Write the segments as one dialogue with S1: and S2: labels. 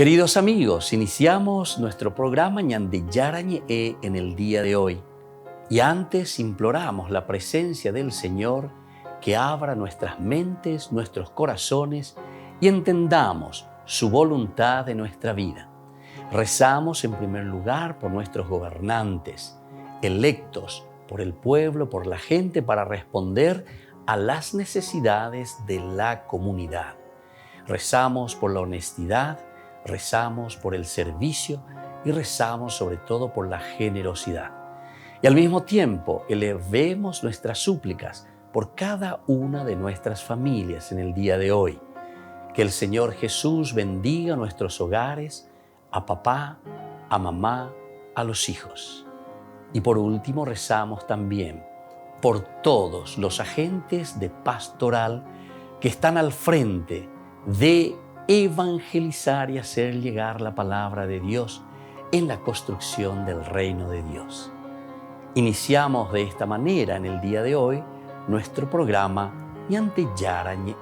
S1: Queridos amigos, iniciamos nuestro programa Ñande Yarañe en el día de hoy. Y antes imploramos la presencia del Señor que abra nuestras mentes, nuestros corazones y entendamos su voluntad de nuestra vida. Rezamos en primer lugar por nuestros gobernantes, electos por el pueblo, por la gente, para responder a las necesidades de la comunidad. Rezamos por la honestidad, rezamos por el servicio y rezamos sobre todo por la generosidad. Y al mismo tiempo elevemos nuestras súplicas por cada una de nuestras familias en el día de hoy. Que el Señor Jesús bendiga nuestros hogares, a papá, a mamá, a los hijos. Y por último rezamos también por todos los agentes de pastoral que están al frente de evangelizar y hacer llegar la palabra de Dios en la construcción del reino de Dios. Iniciamos de esta manera en el día de hoy nuestro programa Ñande Yarañe.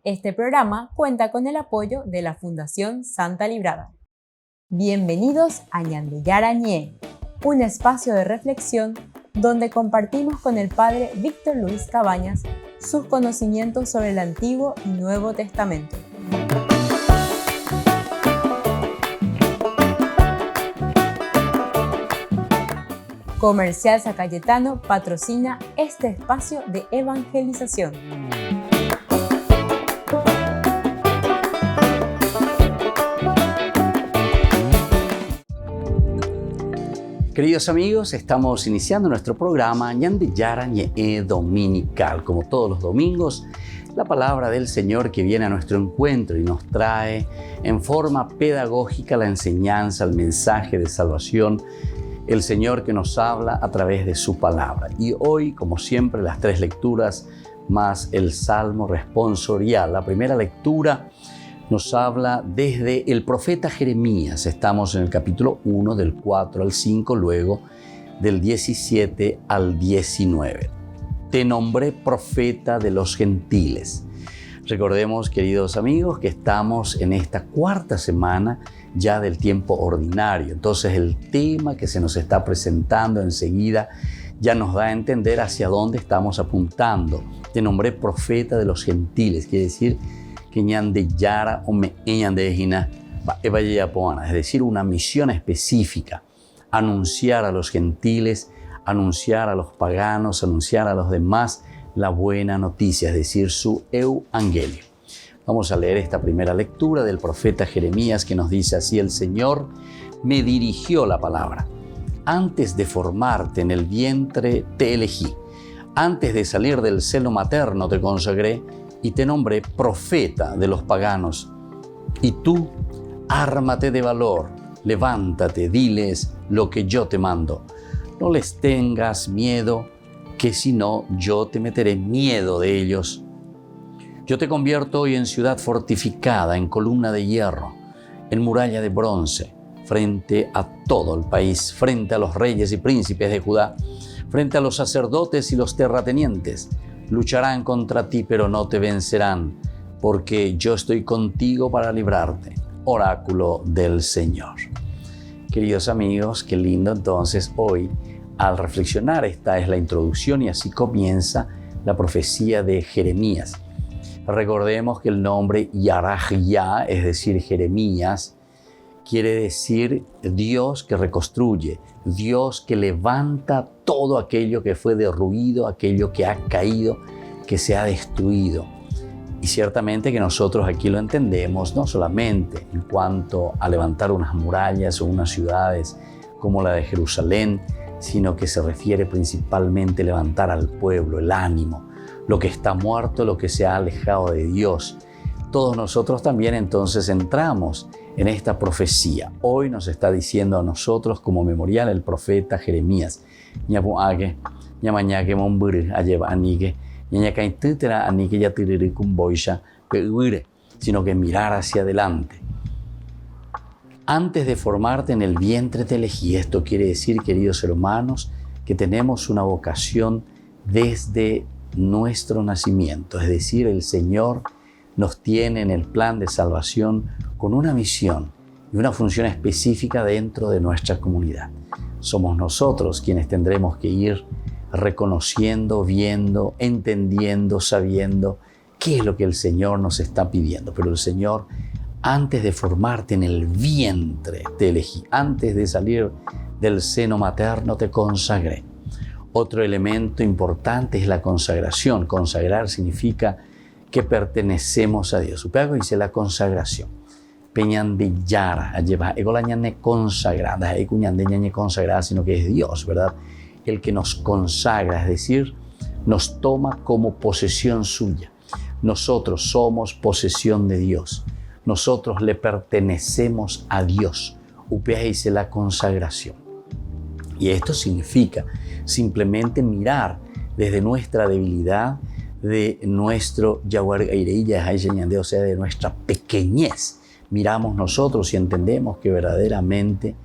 S2: Este programa cuenta con el apoyo de la Fundación Santa Librada. Bienvenidos a Ñande Yarañe, un espacio de reflexión donde compartimos con el Padre Víctor Luis Cabañas sus conocimientos sobre el Antiguo y Nuevo Testamento. Comercial San Cayetano patrocina este espacio de evangelización.
S1: Queridos amigos, estamos iniciando nuestro programa Ñande Yarañe dominical. Como todos los domingos, la palabra del Señor que viene a nuestro encuentro y nos trae en forma pedagógica la enseñanza, el mensaje de salvación, el Señor que nos habla a través de su palabra. Y hoy, como siempre, las tres lecturas más el Salmo responsorial. La primera lectura nos habla desde el profeta Jeremías. Estamos en el capítulo 1, del 4 al 5, luego del 17 al 19. Te nombré profeta de los gentiles. Recordemos, queridos amigos, que estamos en esta cuarta semana ya del tiempo ordinario. Entonces el tema que se nos está presentando enseguida ya nos da a entender hacia dónde estamos apuntando. Te nombré profeta de los gentiles, quiere decir que Ñande Yara o me Ñande Ejina es decir, una misión específica, anunciar a los gentiles, anunciar a los paganos, anunciar a los demás la buena noticia, es decir, su euangelio. Vamos a leer esta primera lectura del profeta Jeremías que nos dice así: el Señor me dirigió la palabra. Antes de formarte en el vientre te elegí. Antes de salir del seno materno te consagré y te nombré profeta de los paganos. Y tú, ármate de valor, levántate, diles lo que yo te mando. No les tengas miedo, que si no, yo te meteré miedo de ellos. Yo te convierto hoy en ciudad fortificada, en columna de hierro, en muralla de bronce, frente a todo el país, frente a los reyes y príncipes de Judá, frente a los sacerdotes y los terratenientes. Lucharán contra ti, pero no te vencerán, porque yo estoy contigo para librarte. Oráculo del Señor. Queridos amigos, qué lindo entonces hoy, al reflexionar, esta es la introducción y así comienza la profecía de Jeremías. Recordemos que el nombre Yarajía, es decir, Jeremías, quiere decir Dios que reconstruye, Dios que levanta todo aquello que fue derruido, aquello que ha caído, que se ha destruido. Y ciertamente que nosotros aquí lo entendemos no solamente en cuanto a levantar unas murallas o unas ciudades como la de Jerusalén, sino que se refiere principalmente a levantar al pueblo, el ánimo, lo que está muerto, lo que se ha alejado de Dios. Todos nosotros también entonces entramos en esta profecía. Hoy nos está diciendo a nosotros como memorial el profeta Jeremías. Sino que mirar hacia adelante. Antes de formarte en el vientre te elegí. Esto quiere decir, queridos hermanos, que tenemos una vocación desde nuestro nacimiento. Es decir, el Señor nos tiene en el plan de salvación con una misión y una función específica dentro de nuestra comunidad. Somos nosotros quienes tendremos que ir reconociendo, viendo, entendiendo, sabiendo qué es lo que el Señor nos está pidiendo. Pero el Señor, antes de formarte en el vientre, te elegí. Antes de salir del seno materno, te consagré. Otro elemento importante es la consagración. Consagrar significa que pertenecemos a Dios. Upeago dice la consagración. Peñan de Yara, lleva ego ñane consagrada, ego ñane consagrada, sino que es Dios, ¿verdad? El que nos consagra, es decir, nos toma como posesión suya. Nosotros somos posesión de Dios. Nosotros le pertenecemos a Dios. Upea dice la consagración. Y esto significa simplemente mirar desde nuestra debilidad, de nuestro o sea, de nuestra pequeñez. Miramos nosotros y entendemos que verdaderamente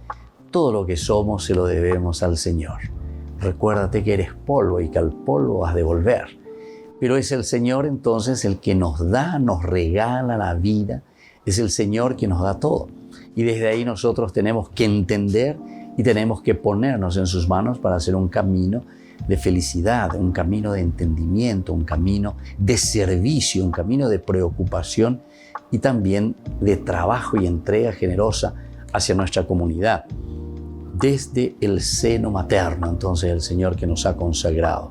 S1: todo lo que somos se lo debemos al Señor. Recuérdate que eres polvo y que al polvo has de volver. Pero es el Señor entonces el que nos da, nos regala la vida. Es el Señor quien nos da todo. Y desde ahí nosotros tenemos que entender y tenemos que ponernos en sus manos para hacer un camino de felicidad, un camino de entendimiento, un camino de servicio, un camino de preocupación y también de trabajo y entrega generosa hacia nuestra comunidad. Desde el seno materno, entonces, el Señor que nos ha consagrado.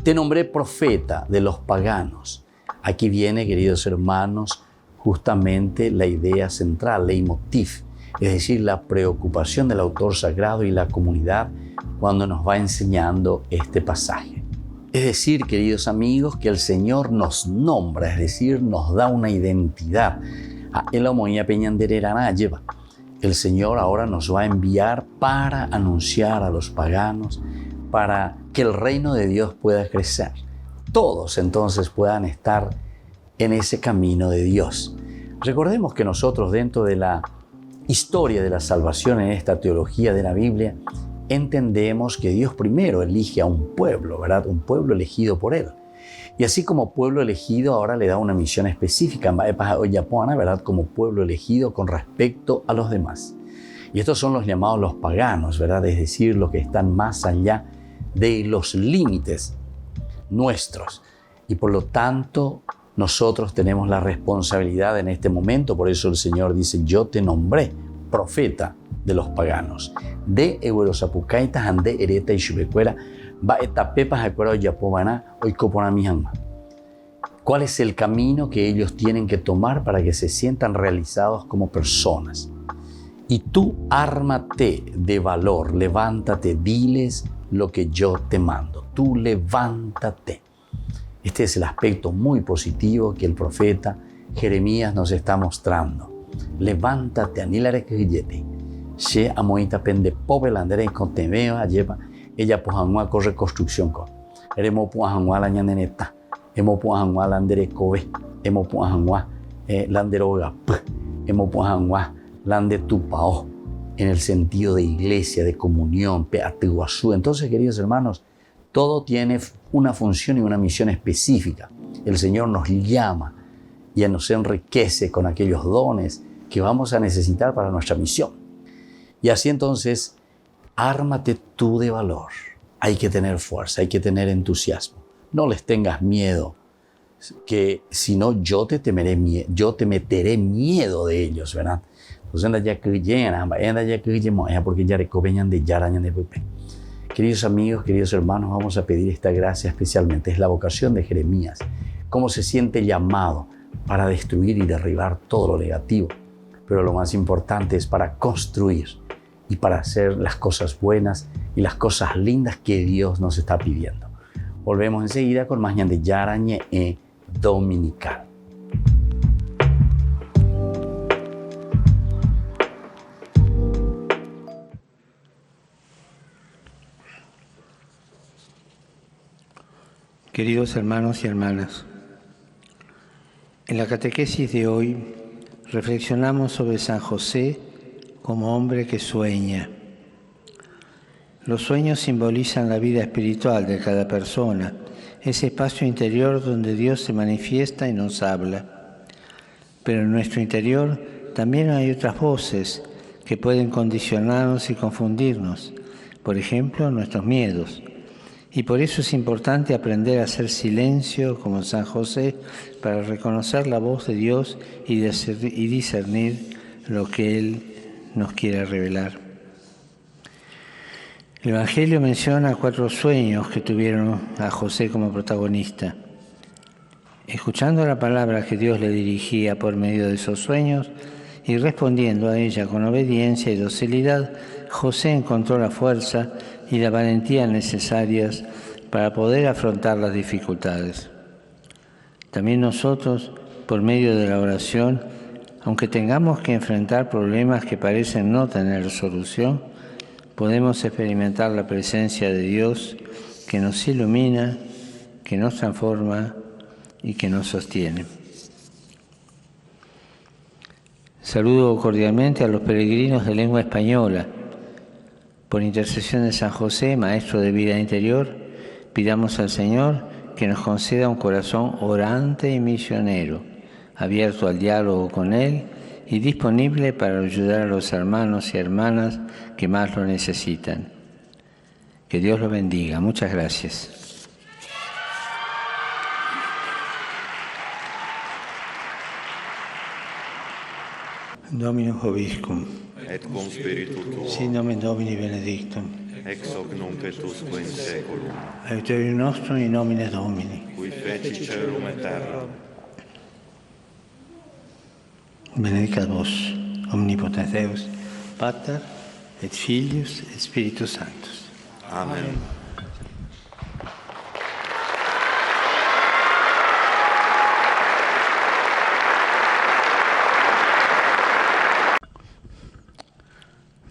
S1: Te nombré profeta de los paganos. Aquí viene, queridos hermanos, justamente la idea central, leitmotiv, es decir, la preocupación del autor sagrado y la comunidad cuando nos va enseñando este pasaje. Es decir, queridos amigos, que el Señor nos nombra, es decir, nos da una identidad. El Señor ahora nos va a enviar para anunciar a los paganos, para que el reino de Dios pueda crecer. Todos entonces puedan estar en ese camino de Dios. Recordemos que nosotros dentro de la historia de la salvación en esta teología de la Biblia, entendemos que Dios primero elige a un pueblo, ¿verdad? Un pueblo elegido por Él. Y así como pueblo elegido, ahora le da una misión específica, ¿verdad? Como pueblo elegido con respecto a los demás. Y estos son los llamados los paganos, ¿verdad? Es decir, los que están más allá de los límites nuestros. Y por lo tanto, nosotros tenemos la responsabilidad en este momento. Por eso el Señor dice, yo te nombré profeta de los paganos. De Eurosapucaitas, ande ereta y chubecuera, va etapepas acuerdo yapobana, hoy copona mi alma. ¿Cuál es el camino que ellos tienen que tomar para que se sientan realizados como personas? Y tú ármate de valor, levántate, diles lo que yo te mando. Tú levántate. Este es el aspecto muy positivo que el profeta Jeremías nos está mostrando. Levántate, anilare que se amoita pende pobre landere con temeo lleva ella pojanua con reconstrucción con. Eremo pojanua la ñaneneta, emo pojanua landere kobe, emo pojanua landeroga, emo pojanua lande tupao, en el sentido de iglesia, de comunión, peatiguazú. Entonces, queridos hermanos, todo tiene una función y una misión específica. El Señor nos llama y nos enriquece con aquellos dones que vamos a necesitar para nuestra misión. Y así entonces, ármate tú de valor. Hay que tener fuerza, hay que tener entusiasmo. No les tengas miedo, que si no yo te meteré miedo de ellos, ¿verdad? Entonces, porque ya recobeñan de yarañan de pepe. Queridos amigos, queridos hermanos, vamos a pedir esta gracia especialmente. Es la vocación de Jeremías. Cómo se siente llamado para destruir y derribar todo lo negativo. Pero lo más importante es para construir y para hacer las cosas buenas y las cosas lindas que Dios nos está pidiendo. Volvemos enseguida con más Ñande Yarañe Dominical.
S3: Queridos hermanos y hermanas, en la catequesis de hoy reflexionamos sobre San José como hombre que sueña. Los sueños simbolizan la vida espiritual de cada persona, ese espacio interior donde Dios se manifiesta y nos habla. pero en nuestro interior también hay otras voces que pueden condicionarnos y confundirnos, por ejemplo, nuestros miedos. Y por eso es importante aprender a hacer silencio, como San José, para reconocer la voz de Dios y discernir lo que Él nos quiere revelar. El Evangelio menciona 4 sueños que tuvieron a José como protagonista. Escuchando la palabra que Dios le dirigía por medio de esos sueños y respondiendo a ella con obediencia y docilidad, José encontró la fuerza y la valentía necesarias para poder afrontar las dificultades. También nosotros, por medio de la oración, aunque tengamos que enfrentar problemas que parecen no tener solución, podemos experimentar la presencia de Dios que nos ilumina, que nos transforma y que nos sostiene. Saludo cordialmente a los peregrinos de lengua española. Por intercesión de San José, Maestro de vida interior, pidamos al Señor que nos conceda un corazón orante y misionero, abierto al diálogo con Él y disponible para ayudar a los hermanos y hermanas que más lo necesitan. Que Dios lo bendiga. Muchas gracias. Dominus Vobiscum.
S4: Et cum spiritu tuo.
S3: Sin nomen Domini benedictum.
S4: Ex hoc nunc et usque in saeculum.
S3: Aiuterium nostrum in nomine Domini.
S4: Qui feci caelum et terra.
S3: Benedicat vos, omnipotens Deus, Pater, et Filius, et Spiritus Sanctus.
S4: Amen.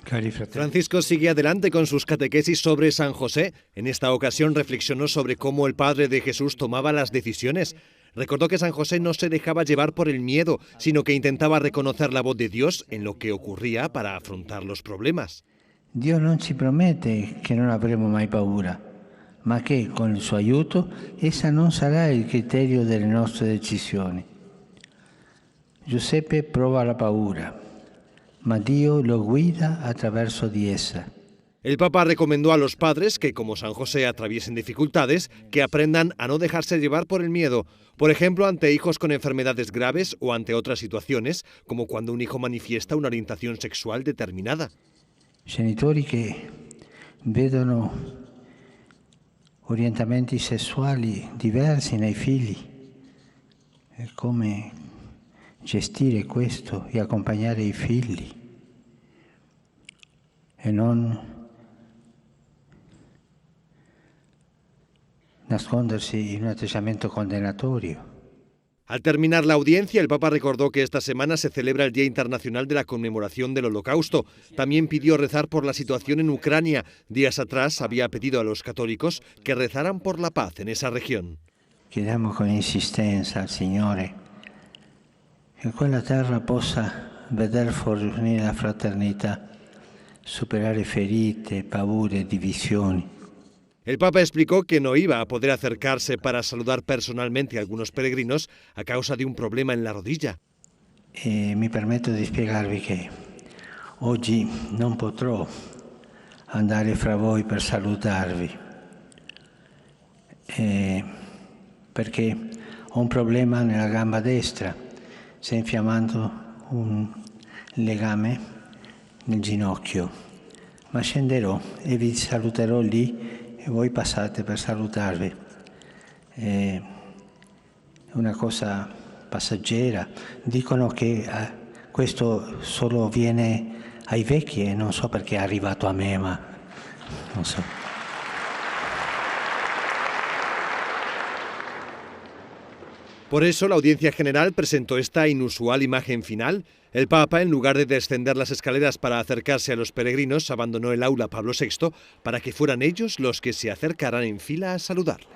S3: Cari fratelli.
S5: Francisco sigue adelante con sus catequesis sobre San José. En esta ocasión reflexionó sobre cómo el Padre de Jesús tomaba las decisiones. Recordó que San José no se dejaba llevar por el miedo, sino que intentaba reconocer la voz de Dios en lo que ocurría para afrontar los problemas.
S3: Dio non ci promette che non avremo mai paura, ma che con il suo aiuto essa non sarà il criterio delle nostre decisioni. Giuseppe prova la paura, ma Dio lo guida attraverso di essa.
S5: El Papa recomendó a los padres que, como San José, atraviesen dificultades, que aprendan a no dejarse llevar por el miedo, por ejemplo, ante hijos con enfermedades graves o ante otras situaciones, como cuando un hijo manifiesta una orientación sexual determinada.
S3: Genitori che vedono orientamenti sessuali diversi nei figli e come gestire questo e accompagnare i figli e non nascondersi in un atteggiamento condannatorio.
S5: Al terminar la audiencia, el Papa recordó que esta semana se celebra el Día Internacional de la Conmemoración del Holocausto. También pidió rezar por la situación en Ucrania. Días atrás había pedido a los católicos que rezaran por la paz en esa región.
S3: Chiediamo con insistenza al Signore che quella terra possa veder fornire la fraternità, superare ferite, paure, divisioni.
S5: El Papa explicó que no iba a poder acercarse para saludar personalmente a algunos peregrinos a causa de un problema en la rodilla.
S3: Mi permetto di spiegarvi che oggi non potrò andare fra voi per salutarvi, perché ho un problema nella gamba destra, si è infiammando un legame nel ginocchio, ma scenderò e vi saluterò lì e voi passate per salutarvi. È una cosa passeggera. Dicono che questo solo viene ai vecchi e non so perché è arrivato a me, ma non so.
S5: Por eso la Audiencia General presentó esta inusual imagen final. El Papa, en lugar de descender las escaleras para acercarse a los peregrinos, abandonó el aula Pablo VI para que fueran ellos los que se acercaran en fila a saludarle.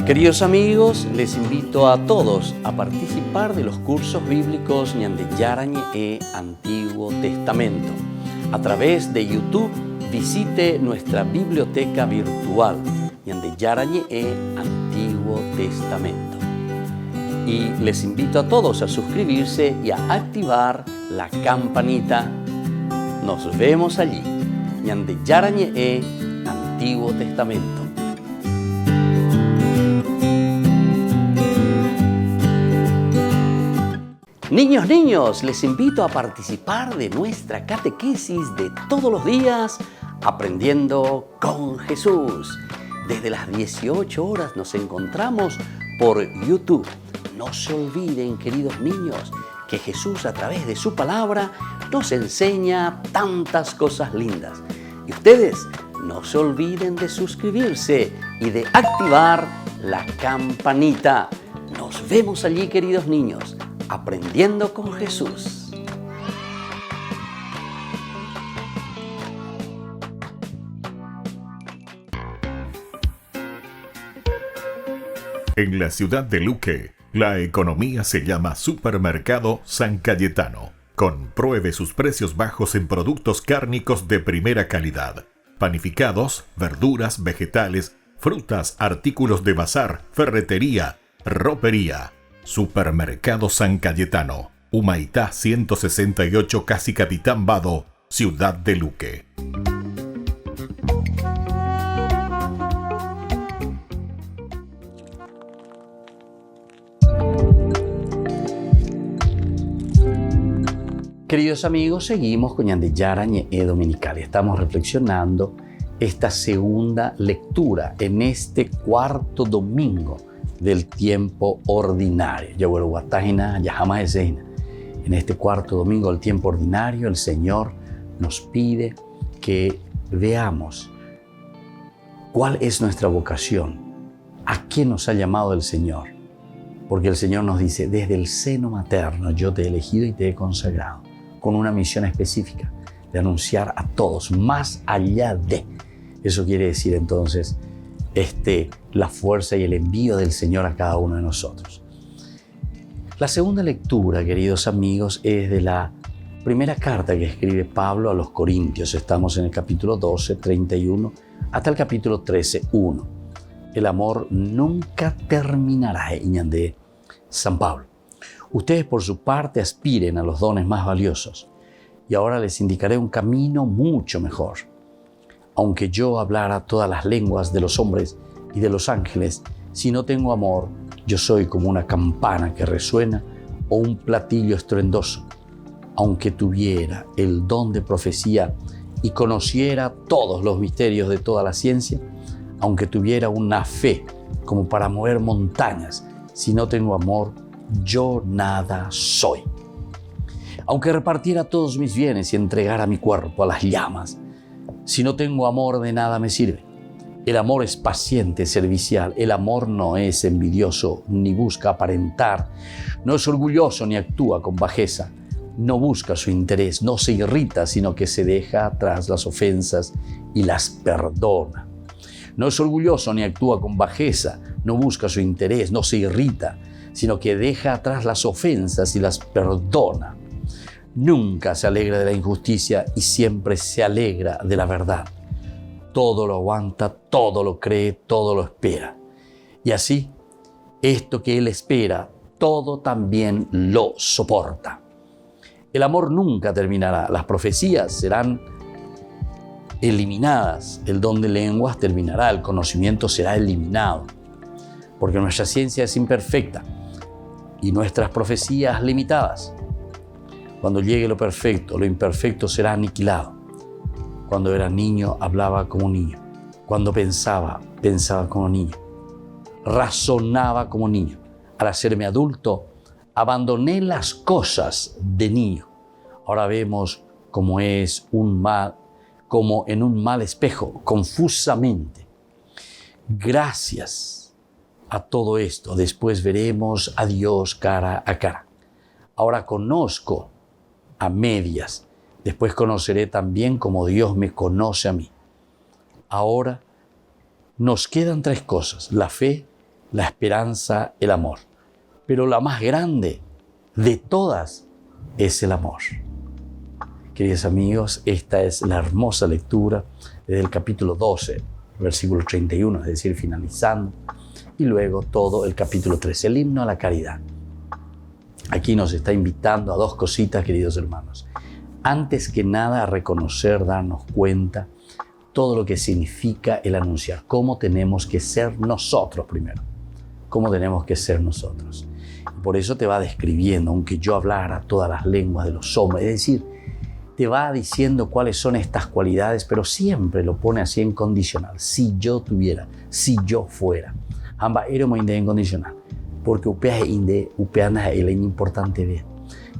S1: Queridos amigos, les invito a todos a participar de los cursos bíblicos Ñande Yara Ñe'e Antiguo Testamento a través de YouTube visite nuestra biblioteca virtual Ñande Yara Ñe'e Antiguo Testamento. Y les invito a todos a suscribirse y a activar la campanita. Nos vemos allí. Ñande Yara Ñe'e Antiguo Testamento. Niños, les invito a participar de nuestra catequesis de todos los días, Aprendiendo con Jesús. Desde las 18 horas nos encontramos por YouTube. No se olviden, queridos niños, que Jesús a través de su palabra nos enseña tantas cosas lindas. Y ustedes no se olviden de suscribirse y de activar la campanita. Nos vemos allí, queridos niños, Aprendiendo con Jesús.
S6: En la ciudad de Luque, la economía se llama Supermercado San Cayetano. Compruebe sus precios bajos en productos cárnicos de primera calidad. Panificados, verduras, vegetales, frutas, artículos de bazar, ferretería, ropería. Supermercado San Cayetano, Humaitá 168, Casi Capitán Vado, Ciudad de Luque.
S1: Queridos amigos, seguimos con Ñande Yara Ñe'e Dominical. Estamos reflexionando esta segunda lectura en este cuarto domingo del tiempo ordinario. En este cuarto domingo del tiempo ordinario, el Señor nos pide que veamos cuál es nuestra vocación, a qué nos ha llamado el Señor. Porque el Señor nos dice, desde el seno materno yo te he elegido y te he consagrado, con una misión específica de anunciar a todos, más allá de. Eso quiere decir entonces la fuerza y el envío del Señor a cada uno de nosotros. La segunda lectura, queridos amigos, es de la primera carta que escribe Pablo a los Corintios. Estamos en el capítulo 12, 31, hasta el capítulo 13, 1. El amor nunca terminará, de San Pablo. Ustedes por su parte aspiren a los dones más valiosos. Y ahora les indicaré un camino mucho mejor. Aunque yo hablara todas las lenguas de los hombres y de los ángeles, si no tengo amor, yo soy como una campana que resuena o un platillo estruendoso. Aunque tuviera el don de profecía y conociera todos los misterios de toda la ciencia, aunque tuviera una fe como para mover montañas, si no tengo amor, yo nada soy. Aunque repartiera todos mis bienes y entregara mi cuerpo a las llamas, si no tengo amor, de nada me sirve. El amor es paciente, servicial. El amor no es envidioso, ni busca aparentar. No es orgulloso, ni actúa con bajeza. No busca su interés, no se irrita, sino que se deja atrás las ofensas y las perdona. No es orgulloso, ni actúa con bajeza. No busca su interés, no se irrita, sino que deja atrás las ofensas y las perdona. Nunca se alegra de la injusticia y siempre se alegra de la verdad. Todo lo aguanta, todo lo cree, todo lo espera. Y así, esto que él espera, todo también lo soporta. El amor nunca terminará. Las profecías serán eliminadas. El don de lenguas terminará. El conocimiento será eliminado. Porque nuestra ciencia es imperfecta y nuestras profecías limitadas. Cuando llegue lo perfecto, lo imperfecto será aniquilado. Cuando era niño, hablaba como niño. Cuando pensaba como niño. Razonaba como niño. Al hacerme adulto, abandoné las cosas de niño. Ahora vemos como en un mal espejo, confusamente. Gracias a todo esto, después veremos a Dios cara a cara. Ahora conozco a medias. Después conoceré también como Dios me conoce a mí. Ahora nos quedan tres cosas: la fe, la esperanza, el amor. Pero la más grande de todas es el amor. Queridos amigos, esta es la hermosa lectura desde el capítulo 12, versículo 31, es decir, finalizando, y luego todo el capítulo 13, el himno a la caridad. Aquí nos está invitando a dos cositas, queridos hermanos. Antes que nada, a reconocer, darnos cuenta todo lo que significa el anunciar, cómo tenemos que ser nosotros primero, cómo tenemos que ser nosotros. Por eso te va describiendo, aunque yo hablara todas las lenguas de los hombres, es decir, te va diciendo cuáles son estas cualidades, pero siempre lo pone así en condicional. Si yo tuviera, si yo fuera. Amba éramos inde en condicional. Porque upea inde, upeana es importante ver.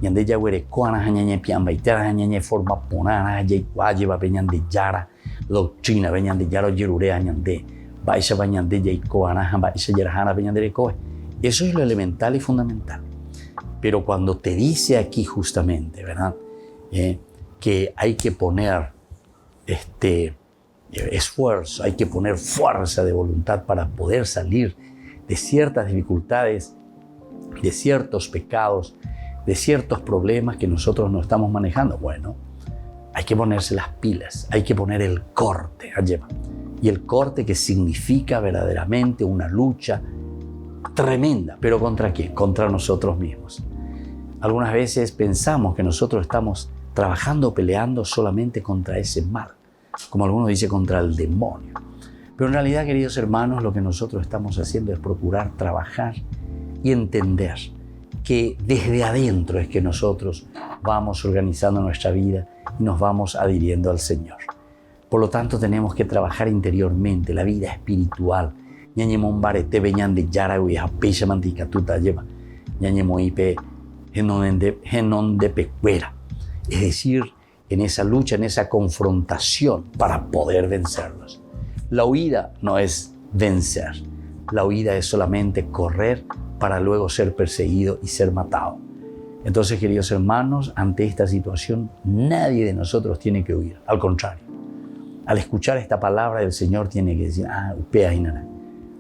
S1: Yande ya huere coana hañañe piamba y tera hañañe forma ponana hañe guaye va peñande yara doctrina peñande yaro yerure hañande baisa bañande ya coana hamba isa yerahana peñande de coe. Eso es lo elemental y fundamental. Pero cuando te dice aquí justamente, ¿verdad? Que hay que poner esfuerzo, hay que poner fuerza de voluntad para poder salir de ciertas dificultades, de ciertos pecados, de ciertos problemas que nosotros no estamos manejando. Bueno, hay que ponerse las pilas, hay que poner el corte, y el corte que significa verdaderamente una lucha tremenda, pero ¿contra quién? Contra nosotros mismos. Algunas veces pensamos que nosotros estamos trabajando, peleando solamente contra ese mal, como algunos dicen, contra el demonio. Pero en realidad, queridos hermanos, lo que nosotros estamos haciendo es procurar trabajar y entender que desde adentro es que nosotros vamos organizando nuestra vida y nos vamos adhiriendo al Señor. Por lo tanto, tenemos que trabajar interiormente la vida espiritual. Ñañemonbarete veñan de yara y apecha mantica tuta lleva. Ñañemoipe genon de pecuera. Es decir, en esa lucha, en esa confrontación para poder vencerlos. La huida no es vencer. La huida es solamente correr para luego ser perseguido y ser matado. Entonces, queridos hermanos, ante esta situación, nadie de nosotros tiene que huir. Al contrario, al escuchar esta palabra del Señor, tiene que decir, upea inana.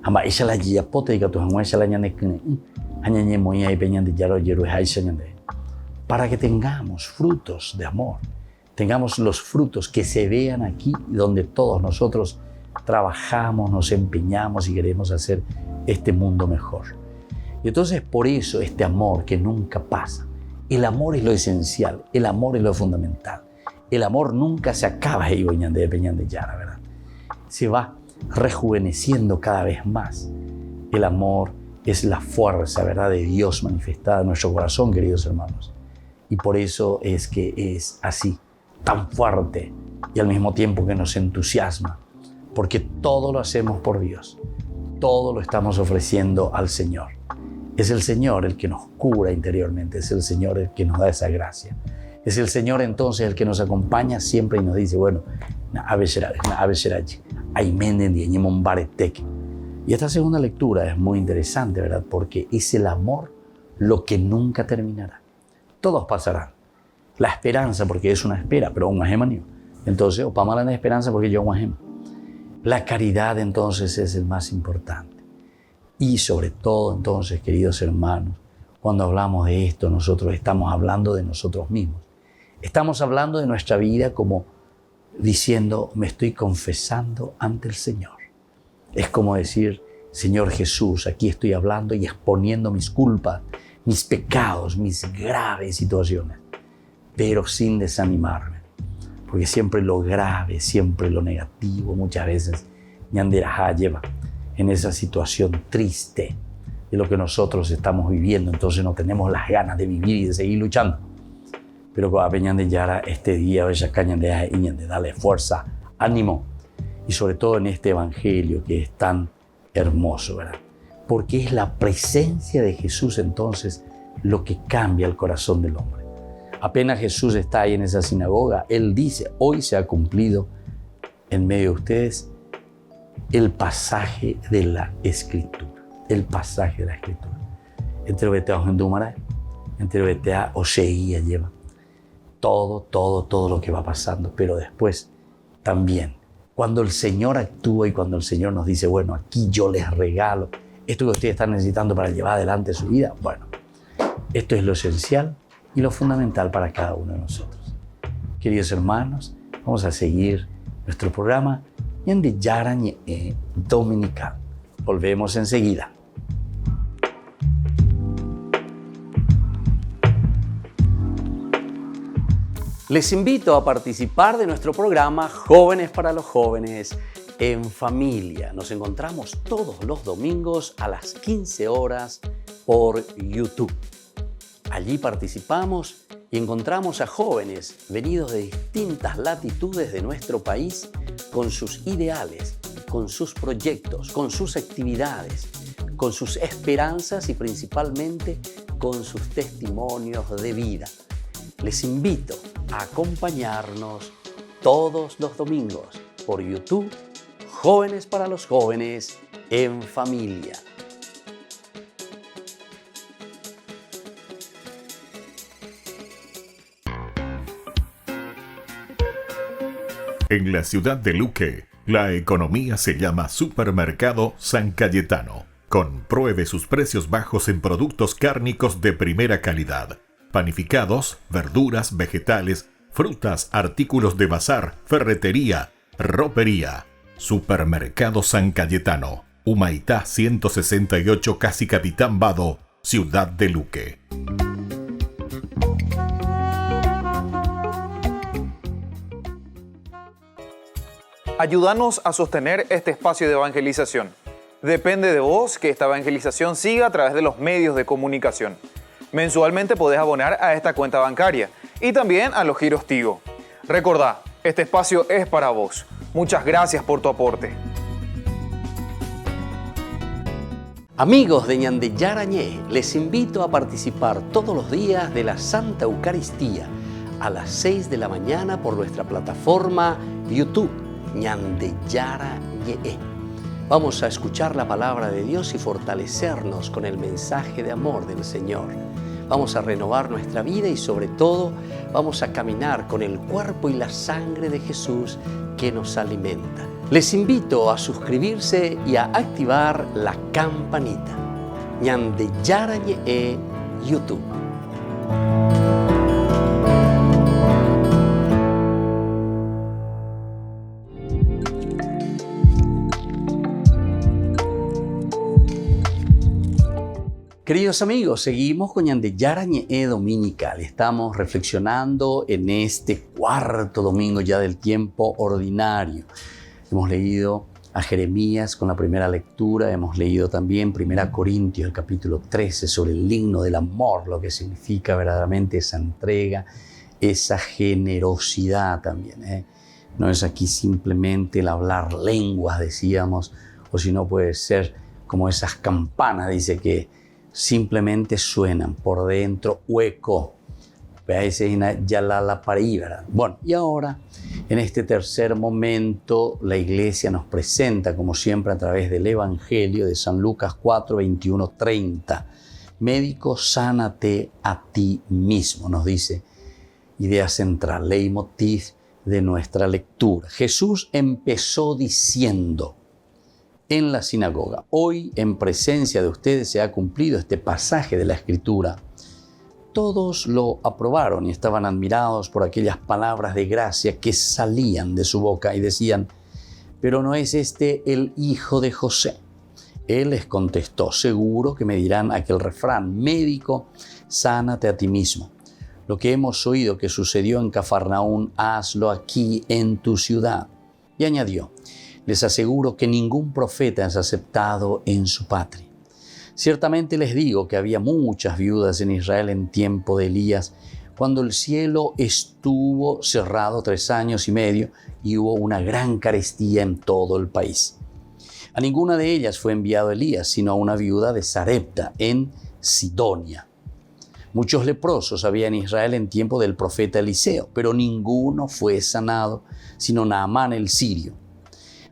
S1: Amba esa la giapote y que tu esa la ñane añañe moía y peñan de yaro yeru haisa ñande. Para que tengamos frutos de amor, tengamos los frutos que se vean aquí, donde todos nosotros trabajamos, nos empeñamos y queremos hacer este mundo mejor. Y entonces por eso este amor que nunca pasa, el amor es lo esencial, el amor es lo fundamental. El amor nunca se acaba, ¿verdad? Se va rejuveneciendo cada vez más. El amor es la fuerza, ¿verdad?, de Dios manifestada en nuestro corazón, queridos hermanos. Y por eso es que es así, tan fuerte y al mismo tiempo que nos entusiasma, porque todo lo hacemos por Dios, todo lo estamos ofreciendo al Señor. Es el Señor el que nos cura interiormente, es el Señor el que nos da esa gracia. Es el Señor entonces el que nos acompaña siempre y nos dice, bueno, y esta segunda lectura es muy interesante, ¿verdad? Porque es el amor lo que nunca terminará. Todos pasarán. La esperanza, porque es una espera, pero un ajemanio. Entonces, opamala la esperanza porque yo un ajem. La caridad entonces es el más importante. Y sobre todo entonces, queridos hermanos, cuando hablamos de esto, nosotros estamos hablando de nosotros mismos. Estamos hablando de nuestra vida como diciendo, me estoy confesando ante el Señor. Es como decir, Señor Jesús, aquí estoy hablando y exponiendo mis culpas, mis pecados, mis graves situaciones, pero sin desanimarme. Porque siempre lo grave, siempre lo negativo, muchas veces, ñanderajá lleva en esa situación triste de lo que nosotros estamos viviendo. Entonces no tenemos las ganas de vivir y de seguir luchando. Pero con Apeñan de Yara, este día, ella cañan de darle fuerza, ánimo, y sobre todo en este evangelio que es tan hermoso, ¿verdad? Porque es la presencia de Jesús entonces lo que cambia el corazón del hombre. Apenas Jesús está ahí en esa sinagoga, Él dice, hoy se ha cumplido en medio de ustedes el pasaje de la Escritura. El pasaje de la Escritura. Entre Betea Ojendumara, entre Betea Oseía lleva todo lo que va pasando. Pero después también, cuando el Señor actúa y cuando el Señor nos dice, bueno, aquí yo les regalo esto que ustedes están necesitando para llevar adelante su vida, bueno, esto es lo esencial y lo fundamental para cada uno de nosotros. Queridos hermanos, vamos a seguir nuestro programa Ñande Yara Ñe'e Dominical. Volvemos enseguida. Les invito a participar de nuestro programa Jóvenes para los Jóvenes en Familia. Nos encontramos todos los domingos a las 15 horas por YouTube. Allí participamos y encontramos a jóvenes venidos de distintas latitudes de nuestro país con sus ideales, con sus proyectos, con sus actividades, con sus esperanzas y principalmente con sus testimonios de vida. Les invito a acompañarnos todos los domingos por YouTube, Jóvenes para los Jóvenes en Familia.
S6: En la ciudad de Luque, la economía se llama Supermercado San Cayetano. Compruebe sus precios bajos en productos cárnicos de primera calidad. Panificados, verduras, vegetales, frutas, artículos de bazar, ferretería, ropería. Supermercado San Cayetano, Humaitá 168, Casi Capitán Vado, ciudad de Luque.
S7: Ayúdanos a sostener este espacio de evangelización. Depende de vos que esta evangelización siga a través de los medios de comunicación. Mensualmente podés abonar a esta cuenta bancaria y también a los giros Tigo. Recordá, este espacio es para vos. Muchas gracias por tu aporte.
S1: Amigos de Ñande Yara Ñe'e, les invito a participar todos los días de la Santa Eucaristía a las 6 de la mañana por nuestra plataforma YouTube, Ñande Yara Ñe'e. Vamos a escuchar la palabra de Dios y fortalecernos con el mensaje de amor del Señor. Vamos a renovar nuestra vida y sobre todo vamos a caminar con el cuerpo y la sangre de Jesús que nos alimenta. Les invito a suscribirse y a activar la campanita. Ñande Yara Ñe'e YouTube. Queridos amigos, seguimos con Ñande Yara Ñe'e Dominical. Estamos reflexionando en este cuarto domingo ya del tiempo ordinario. Hemos leído a Jeremías con la primera lectura, hemos leído también 1 Corintios, el capítulo 13, sobre el himno del amor, lo que significa verdaderamente esa entrega, esa generosidad también. No es aquí simplemente el hablar lenguas, decíamos, o si no puede ser como esas campanas, dice que simplemente suenan por dentro, hueco. Bueno, y ahora, en este tercer momento, la Iglesia nos presenta, como siempre, a través del Evangelio de San Lucas 4, 21, 30. Médico, sánate a ti mismo, nos dice, idea central, leitmotiv de nuestra lectura. Jesús empezó diciendo en la sinagoga: hoy en presencia de ustedes se ha cumplido este pasaje de la Escritura. Todos lo aprobaron y estaban admirados por aquellas palabras de gracia que salían de su boca y decían: ¿pero no es este el hijo de José? Él les contestó: seguro que me dirán aquel refrán: médico, sánate a ti mismo. Lo que hemos oído que sucedió en Cafarnaún, hazlo aquí en tu ciudad. Y añadió: les aseguro que ningún profeta es aceptado en su patria. Ciertamente les digo que había muchas viudas en Israel en tiempo de Elías, cuando el cielo estuvo cerrado 3 años y medio y hubo una gran carestía en todo el país. A ninguna de ellas fue enviado Elías, sino a una viuda de Sarepta, en Sidonia. Muchos leprosos había en Israel en tiempo del profeta Eliseo, pero ninguno fue sanado, sino Naamán el sirio.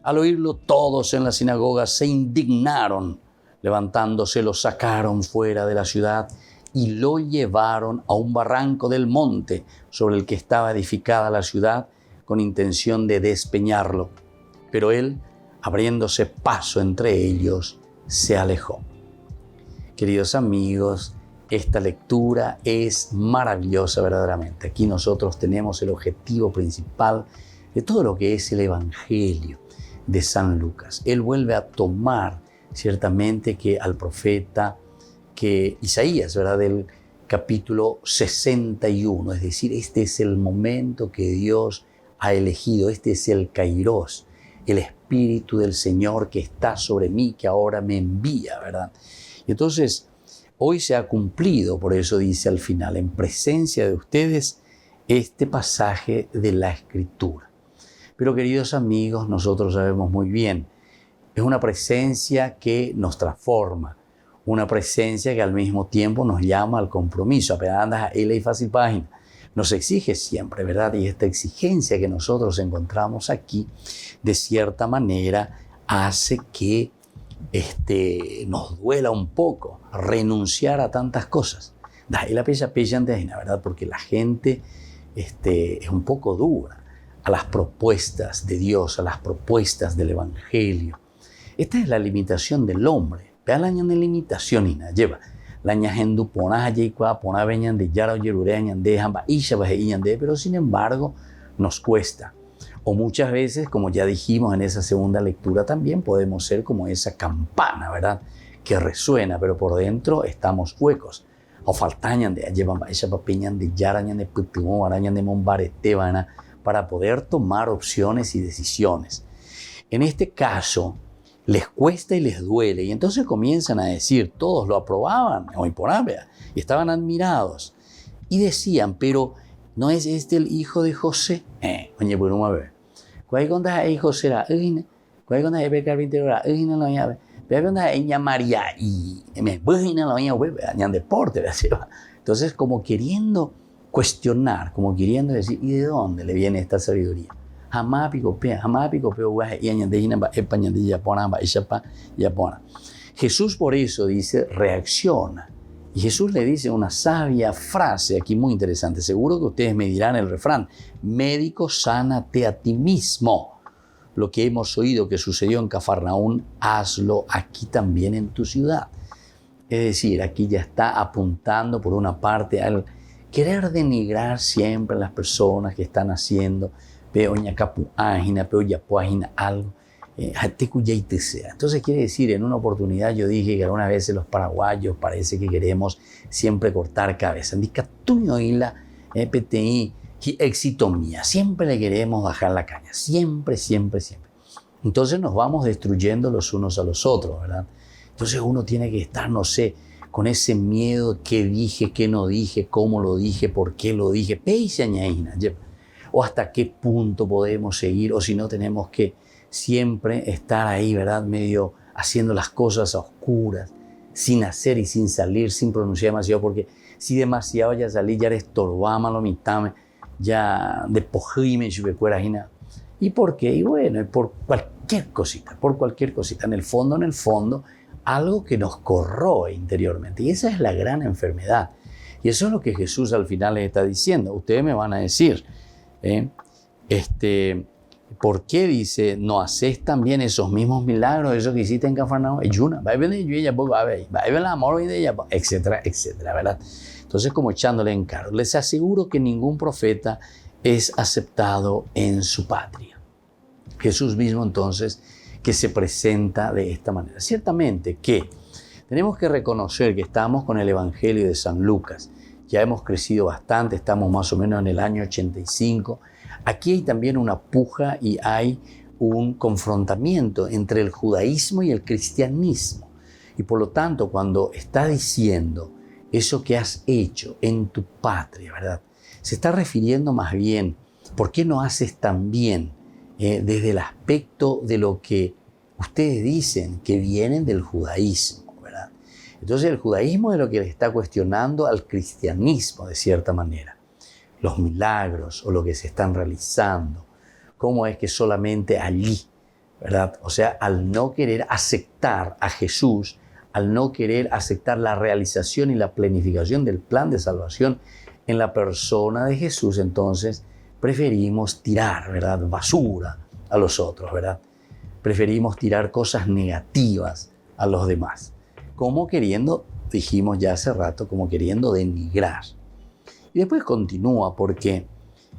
S1: Al oírlo, todos en la sinagoga se indignaron. Levantándose, lo sacaron fuera de la ciudad y lo llevaron a un barranco del monte sobre el que estaba edificada la ciudad, con intención de despeñarlo. Pero él, abriéndose paso entre ellos, se alejó. Queridos amigos, esta lectura es maravillosa verdaderamente. Aquí nosotros tenemos el objetivo principal de todo lo que es el Evangelio de San Lucas. Él vuelve a tomar ciertamente que al profeta, que Isaías, ¿verdad?, del capítulo 61, es decir, este es el momento que Dios ha elegido, este es el Kairos, el Espíritu del Señor que está sobre mí, que ahora me envía, ¿verdad? Y entonces, hoy se ha cumplido, por eso dice al final, en presencia de ustedes, este pasaje de la Escritura. Pero queridos amigos, nosotros sabemos muy bien, es una presencia que nos transforma, una presencia que al mismo tiempo nos llama al compromiso. Apenas andas a él y fácil página, nos exige siempre, ¿verdad? Y esta exigencia que nosotros encontramos aquí, de cierta manera, hace que nos duela un poco renunciar a tantas cosas. Da la pella antes, ¿verdad? Porque la gente es un poco dura a las propuestas de Dios, a las propuestas del Evangelio. Esta es la limitación del hombre. Vea la ñan de limitación y nada lleva. La ñajendu pona allí qua pona veñan de yara o yerureñan de jamba y de, pero sin embargo nos cuesta. O muchas veces, como ya dijimos en esa segunda lectura, también podemos ser como esa campana, ¿verdad?, que resuena, pero por dentro estamos huecos. O faltañan de llevan esa papiñan de yarañan de putumó, arañan de mombaretebana, para poder tomar opciones y decisiones. En este caso, les cuesta y les duele, y entonces comienzan a decir, todos lo aprobaban, y estaban admirados, y decían, pero ¿no es este el hijo de José? Oye, bueno, vamos a ver. ¿Cuál es el José? ¿Cuál es el carpintero? ¿Cuál es ella María? Y me voy a la deporte. Entonces, como queriendo cuestionar, como queriendo decir, ¿y de dónde le viene esta sabiduría? Jamás picopea, Jesús por eso dice, reacciona. Y Jesús le dice una sabia frase aquí muy interesante. Seguro que ustedes me dirán el refrán, médico, sánate a ti mismo. Lo que hemos oído que sucedió en Cafarnaún, hazlo aquí también en tu ciudad. Es decir, aquí ya está apuntando por una parte al querer denigrar siempre a las personas que están haciendo algo. Entonces quiere decir, en una oportunidad yo dije que algunas veces los paraguayos parece que queremos siempre cortar cabeza. Siempre le queremos bajar la caña, siempre. Entonces nos vamos destruyendo los unos a los otros, ¿verdad? Entonces uno tiene que estar, no sé, con ese miedo, qué dije, qué no dije, cómo lo dije, por qué lo dije, o hasta qué punto podemos seguir, o si no tenemos que siempre estar ahí, ¿verdad? Medio haciendo las cosas a oscuras, sin hacer y sin salir, sin pronunciar demasiado, porque si demasiado ya salí, ya estorbama lo mitame, ya despojime, ¿y por qué? Y bueno, por cualquier cosita, en el fondo, algo que nos corroe interiormente, y esa es la gran enfermedad, y eso es lo que Jesús al final les está diciendo. Ustedes me van a decir, ¿por qué dice, no haces también esos mismos milagros, eso que hiciste en Cafarnaúm? Etcétera, etcétera, ¿verdad? Entonces, como echándole en cara, les aseguro que ningún profeta es aceptado en su patria. Jesús mismo entonces que se presenta de esta manera. Ciertamente que tenemos que reconocer que estamos con el Evangelio de San Lucas. Ya hemos crecido bastante, estamos más o menos en el año 85. Aquí hay también una puja y hay un confrontamiento entre el judaísmo y el cristianismo. Y por lo tanto, cuando está diciendo eso que has hecho en tu patria, ¿verdad?, se está refiriendo más bien, ¿por qué no haces también desde el aspecto de lo que ustedes dicen que vienen del judaísmo, ¿verdad? Entonces el judaísmo es lo que le está cuestionando al cristianismo de cierta manera. Los milagros o lo que se están realizando, cómo es que solamente allí, ¿verdad? O sea, al no querer aceptar a Jesús, al no querer aceptar la realización y la planificación del plan de salvación en la persona de Jesús, entonces preferimos tirar, ¿verdad?, basura a los otros, ¿verdad? Preferimos tirar cosas negativas a los demás, como queriendo dijimos ya hace rato, como queriendo denigrar. Y después continúa porque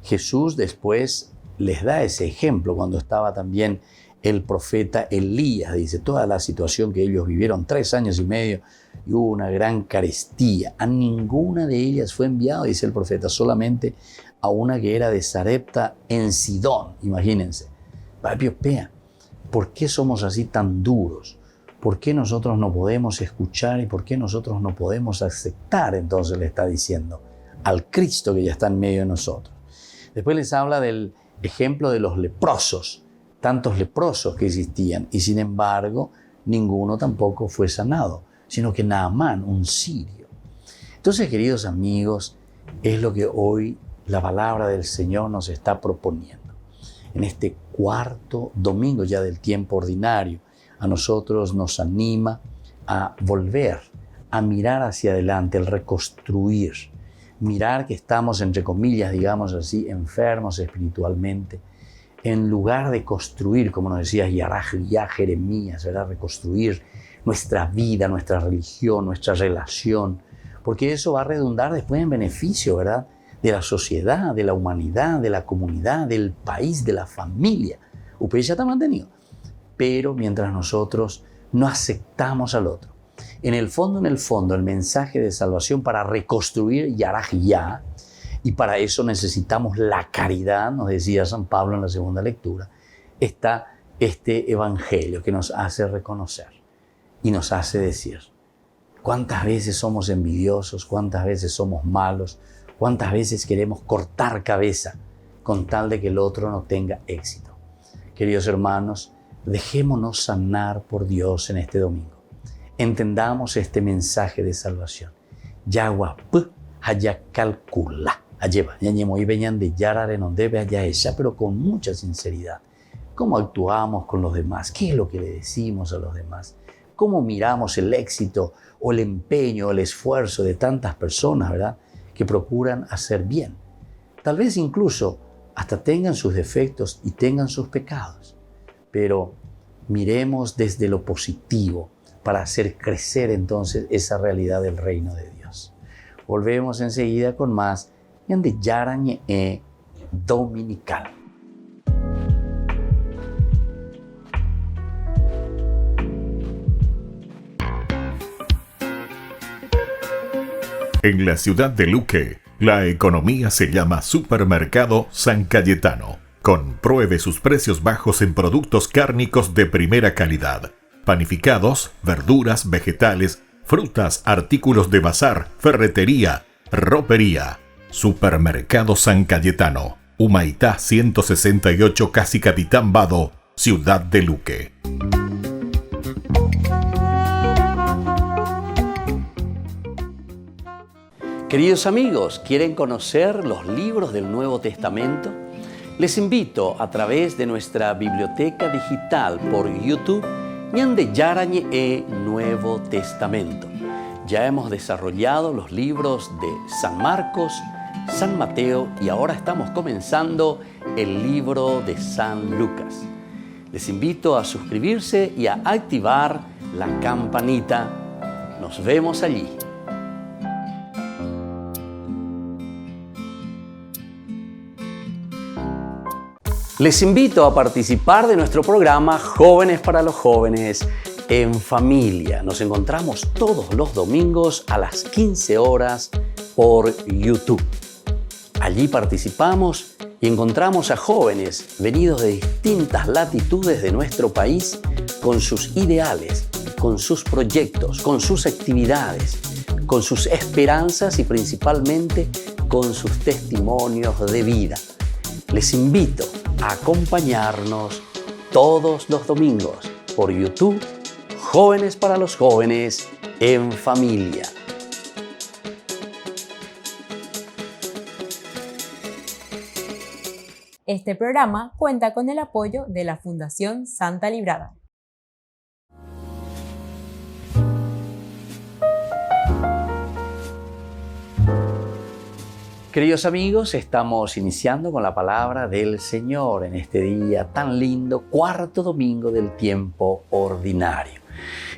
S1: Jesús después les da ese ejemplo cuando estaba también el profeta Elías. Dice, toda la situación que ellos vivieron 3 años y medio y hubo una gran carestía. A ninguna de ellas fue enviado, dice el profeta, solamente a una que era de Sarepta en Sidón. Imagínense. Pea, ¿por qué somos así tan duros? ¿Por qué nosotros no podemos escuchar y por qué nosotros no podemos aceptar? Entonces le está diciendo al Cristo que ya está en medio de nosotros. Después les habla del ejemplo de los leprosos, tantos leprosos que existían y sin embargo ninguno tampoco fue sanado, sino que Naamán, un sirio. Entonces, queridos amigos, es lo que hoy la palabra del Señor nos está proponiendo. En este 4º domingo ya del tiempo ordinario, a nosotros nos anima a volver, a mirar hacia adelante, el reconstruir, mirar que estamos, entre comillas, digamos así, enfermos espiritualmente, en lugar de construir, como nos decía ya Jeremías, ¿verdad? Reconstruir nuestra vida, nuestra religión, nuestra relación, porque eso va a redundar después en beneficio, ¿verdad?, de la sociedad, de la humanidad, de la comunidad, del país, de la familia. Ustedes ya está mantenido. Pero mientras nosotros no aceptamos al otro, en el fondo, el mensaje de salvación para reconstruir ya, y para eso necesitamos la caridad, nos decía San Pablo en la segunda lectura, está este evangelio que nos hace reconocer y nos hace decir cuántas veces somos envidiosos, cuántas veces somos malos, cuántas veces queremos cortar cabeza con tal de que el otro no tenga éxito. Queridos hermanos, dejémonos sanar por Dios en este domingo. Entendamos este mensaje de salvación. Yaguapú, haya calcula. Pero con mucha sinceridad. ¿Cómo actuamos con los demás? ¿Qué es lo que le decimos a los demás? ¿Cómo miramos el éxito o el empeño o el esfuerzo de tantas personas, ¿verdad?, que procuran hacer bien? Tal vez incluso hasta tengan sus defectos y tengan sus pecados. Pero miremos desde lo positivo para hacer crecer entonces esa realidad del reino de Dios. Volvemos enseguida con más Ñande Yara Ñe'e Dominical.
S6: En la ciudad de Luque, la economía se llama Supermercado San Cayetano. Compruebe sus precios bajos en productos cárnicos de primera calidad. Panificados, verduras, vegetales, frutas, artículos de bazar, ferretería, ropería. Supermercado San Cayetano, Humaitá 168, Casi Capitán Vado, Ciudad de Luque.
S1: Queridos amigos, ¿quieren conocer los libros del Nuevo Testamento? Les invito a través de nuestra biblioteca digital por YouTube, Ñande Yara Ñe'e Nuevo Testamento. Ya hemos desarrollado los libros de San Marcos, San Mateo y ahora estamos comenzando el libro de San Lucas. Les invito a suscribirse y a activar la campanita. Nos vemos allí. Les invito a participar de nuestro programa Jóvenes para los Jóvenes en Familia. Nos encontramos todos los domingos a las 15 horas por YouTube. Allí participamos y encontramos a jóvenes venidos de distintas latitudes de nuestro país con sus ideales, con sus proyectos, con sus actividades, con sus esperanzas y principalmente con sus testimonios de vida. Les invito a acompañarnos todos los domingos por YouTube, Jóvenes para los Jóvenes en Familia.
S2: Este programa cuenta con el apoyo de la Fundación Santa Librada.
S1: Queridos amigos, estamos iniciando con la palabra del Señor en este día tan lindo, 4º domingo del tiempo ordinario.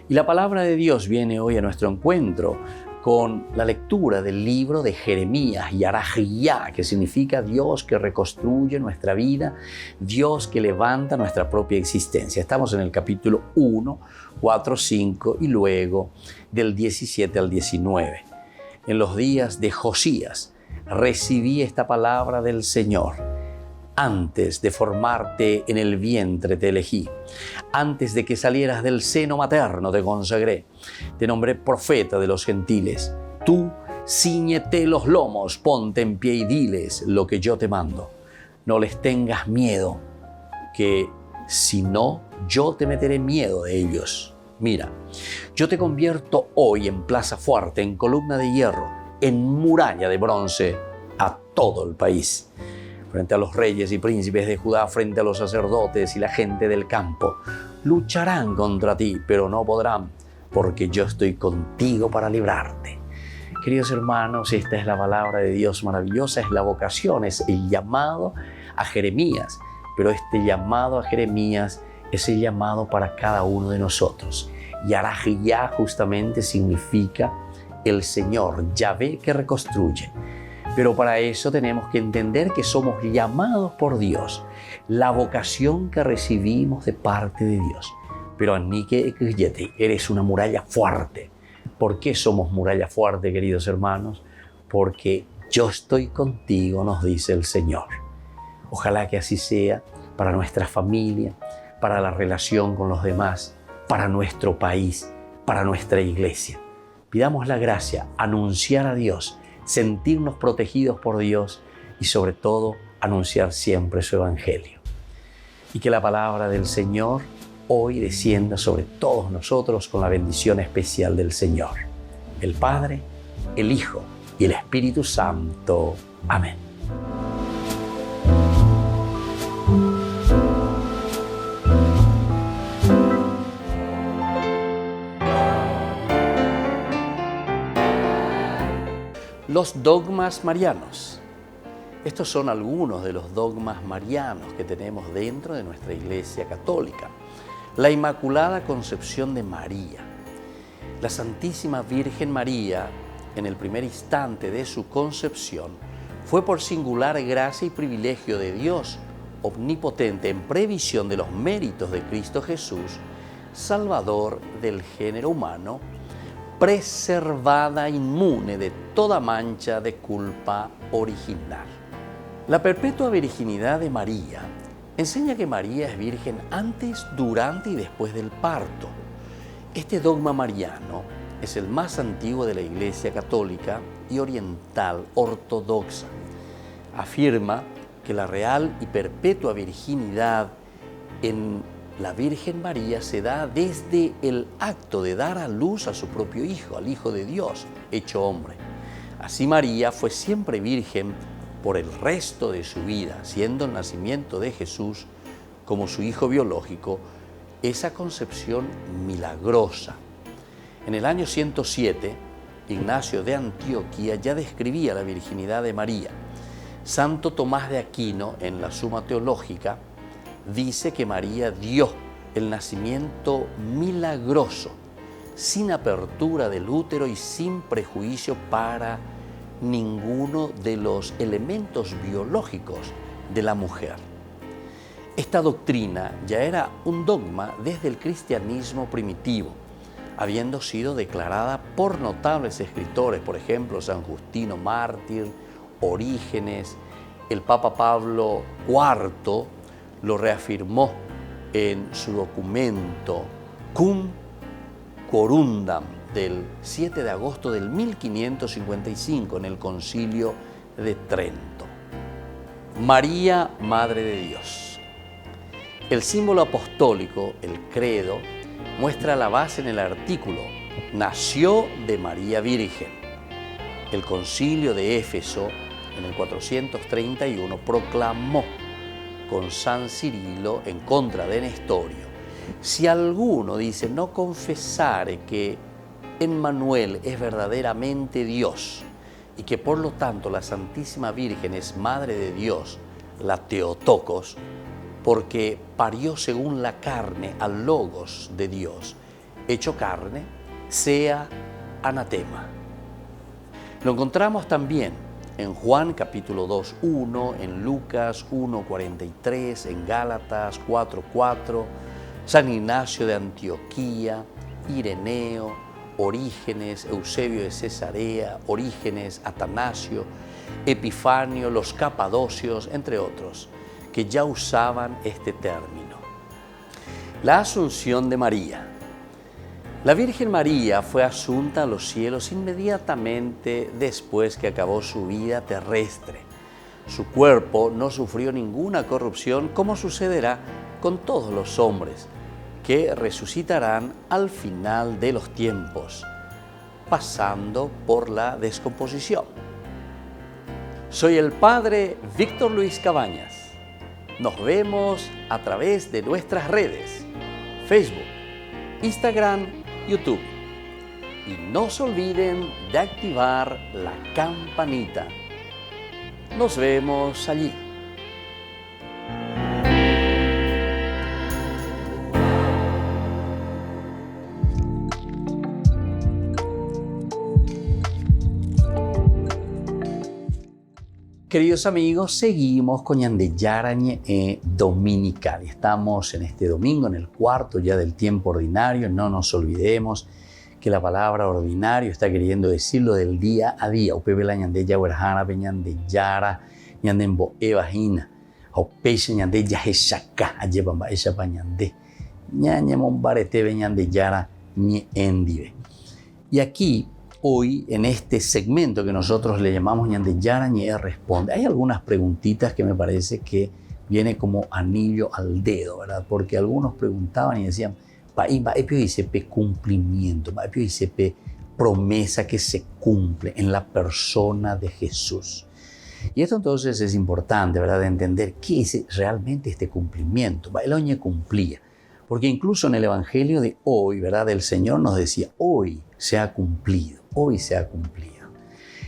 S1: Y la palabra de Dios viene hoy a nuestro encuentro con la lectura del libro de Jeremías, Yarajiyá, que significa Dios que reconstruye nuestra vida, Dios que levanta nuestra propia existencia. Estamos en el capítulo 1, 4, 5 y luego del 17 al 19. En los días de Josías recibí esta palabra del Señor. Antes de formarte en el vientre te elegí. Antes de que salieras del seno materno te consagré. Te nombré profeta de los gentiles. Tú cíñete los lomos, ponte en pie y diles lo que yo te mando. No les tengas miedo, que si no, yo te meteré miedo de ellos. Mira, yo te convierto hoy en plaza fuerte, en columna de hierro, en muralla de bronce a todo el país. Frente a los reyes y príncipes de Judá, frente a los sacerdotes y la gente del campo. Lucharán contra ti, pero no podrán, porque yo estoy contigo para librarte. Queridos hermanos, esta es la palabra de Dios maravillosa, es la vocación, es el llamado a Jeremías. Pero este llamado a Jeremías es el llamado para cada uno de nosotros. Yarajiyá justamente significa el Señor, Yahvé que reconstruye. Pero para eso tenemos que entender que somos llamados por Dios, la vocación que recibimos de parte de Dios. Pero Anike Ekuyete, eres una muralla fuerte. ¿Por qué somos muralla fuerte, queridos hermanos? Porque yo estoy contigo, nos dice el Señor. Ojalá que así sea para nuestra familia, para la relación con los demás, para nuestro país, para nuestra iglesia. Pidamos la gracia, anunciar a Dios, sentirnos protegidos por Dios y sobre todo anunciar siempre su evangelio. Y que la palabra del Señor hoy descienda sobre todos nosotros con la bendición especial del Señor, el Padre, el Hijo y el Espíritu Santo. Amén. Los dogmas marianos. Estos son algunos de los dogmas marianos que tenemos dentro de nuestra Iglesia Católica. La Inmaculada Concepción de María. La Santísima Virgen María, en el primer instante de su concepción, fue por singular gracia y privilegio de Dios omnipotente en previsión de los méritos de Cristo Jesús, Salvador del género humano, preservada inmune de toda mancha de culpa original. La perpetua virginidad de María enseña que María es virgen antes, durante y después del parto. Este dogma mariano es el más antiguo de la Iglesia Católica y oriental ortodoxa. Afirma que la real y perpetua virginidad en la Virgen María se da desde el acto de dar a luz a su propio Hijo, al Hijo de Dios, hecho hombre. Así María fue siempre virgen por el resto de su vida, siendo el nacimiento de Jesús como su Hijo biológico, esa concepción milagrosa. En el año 107, Ignacio de Antioquía ya describía la virginidad de María. Santo Tomás de Aquino, en la Suma Teológica, dice que María dio el nacimiento milagroso, sin apertura del útero y sin prejuicio para ninguno de los elementos biológicos de la mujer. Esta doctrina ya era un dogma desde el cristianismo primitivo, habiendo sido declarada por notables escritores, por ejemplo, San Justino Mártir, Orígenes, el Papa Pablo IV lo reafirmó en su documento Cum Quorundam del 7 de agosto del 1555 en el Concilio de Trento. María, Madre de Dios. El símbolo apostólico, el credo, muestra la base en el artículo nació de María Virgen. El Concilio de Éfeso, en el 431, proclamó con San Cirilo en contra de Nestorio: si alguno dice no confesare que Emmanuel es verdaderamente Dios y que por lo tanto la Santísima Virgen es Madre de Dios, la Theotokos, porque parió según la carne al Logos de Dios, hecho carne, sea anatema. Lo encontramos también en Juan capítulo 2:1, en Lucas 1:43, en Gálatas 4:4, San Ignacio de Antioquía, Ireneo, Orígenes, Eusebio de Cesarea, Orígenes, Atanasio, Epifanio, los capadocios, entre otros, que ya usaban este término. La Asunción de María. La Virgen María fue asunta a los cielos inmediatamente después que acabó su vida terrestre. Su cuerpo no sufrió ninguna corrupción, como sucederá con todos los hombres, que resucitarán al final de los tiempos, pasando por la descomposición. Soy el Padre Víctor Luis Cabañas. Nos vemos a través de nuestras redes, Facebook, Instagram, YouTube. Y no se olviden de activar la campanita. Nos vemos allí. Queridos amigos, seguimos con Ñande Yara Ñe'e Dominical. Estamos en este domingo, en el cuarto ya del tiempo ordinario. No nos olvidemos que la palabra ordinario está queriendo decir lo del día a día. Upepe la Ñande Yahuerjana, Ñande Yara, Ñande Mbo Evajina, Aupeche Ñande Yaheshaka, Ayebamba Eshapa Ñande, Ñañe Mombarete Ñande Yara Ñeendive. Y aquí, hoy, en este segmento que nosotros le llamamos Ñande Yara Ñe Responde, hay algunas preguntitas que me parece que viene como anillo al dedo, ¿verdad? Porque algunos preguntaban y decían, Paipio dice cumplimiento, Paipio dice promesa que se cumple en la persona de Jesús. Y esto entonces es importante, ¿verdad? De entender qué es realmente este cumplimiento. El Oñe cumplía. Porque incluso en el Evangelio de hoy, ¿verdad? El Señor nos decía, hoy se ha cumplido, hoy se ha cumplido.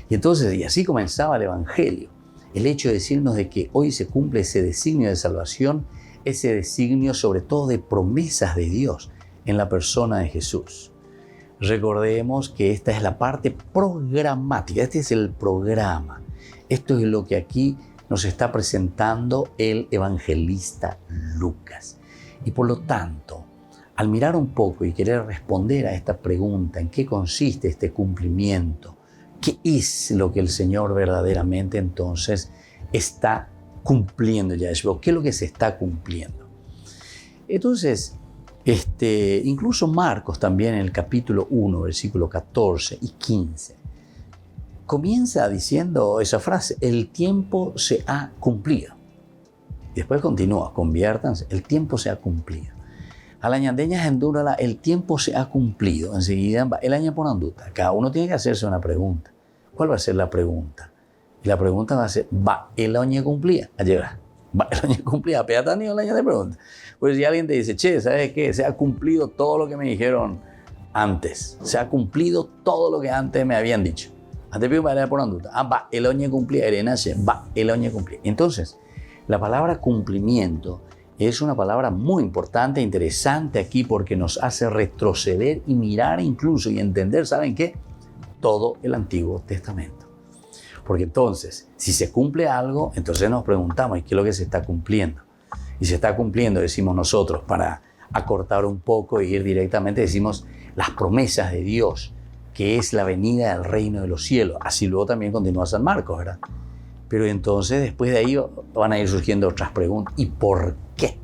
S1: Y entonces, y así comenzaba el Evangelio. El hecho de decirnos de que hoy se cumple ese designio de salvación, ese designio sobre todo de promesas de Dios en la persona de Jesús. Recordemos que esta es la parte programática, este es el programa. Esto es lo que aquí nos está presentando el evangelista Lucas. Y por lo tanto, al mirar un poco y querer responder a esta pregunta, ¿en qué consiste este cumplimiento? ¿Qué es lo que el Señor verdaderamente entonces está cumpliendo ya? ¿Qué es lo que se está cumpliendo? Entonces, incluso Marcos también en el capítulo 1, versículo 14 y 15, comienza diciendo esa frase, el tiempo se ha cumplido. Después continúa, conviértanse, el tiempo se ha cumplido. A la ñandeña endúrala, el tiempo se ha cumplido. Enseguida, el año por anduta. Cada uno tiene que hacerse una pregunta. ¿Cuál va a ser la pregunta? Y la pregunta va a ser, ¿va el año cumplía? Allá va el año cumplía. Pégate ni el año de pregunta. Pues si alguien te dice, che, ¿sabes qué? Se ha cumplido todo lo que me dijeron antes. Se ha cumplido todo lo que antes me habían dicho. Antes pido para por anduta. Va el año cumplía. Va el año cumplía. Entonces, la palabra cumplimiento es una palabra muy importante e interesante aquí porque nos hace retroceder y mirar incluso y entender, ¿saben qué? Todo el Antiguo Testamento. Porque entonces, si se cumple algo, entonces nos preguntamos, ¿y qué es lo que se está cumpliendo? Y se está cumpliendo, decimos nosotros, para acortar un poco e ir directamente, decimos las promesas de Dios, que es la venida del reino de los cielos. Así luego también continúa San Marcos, ¿verdad? Pero entonces después de ahí van a ir surgiendo otras preguntas. ¿Y por qué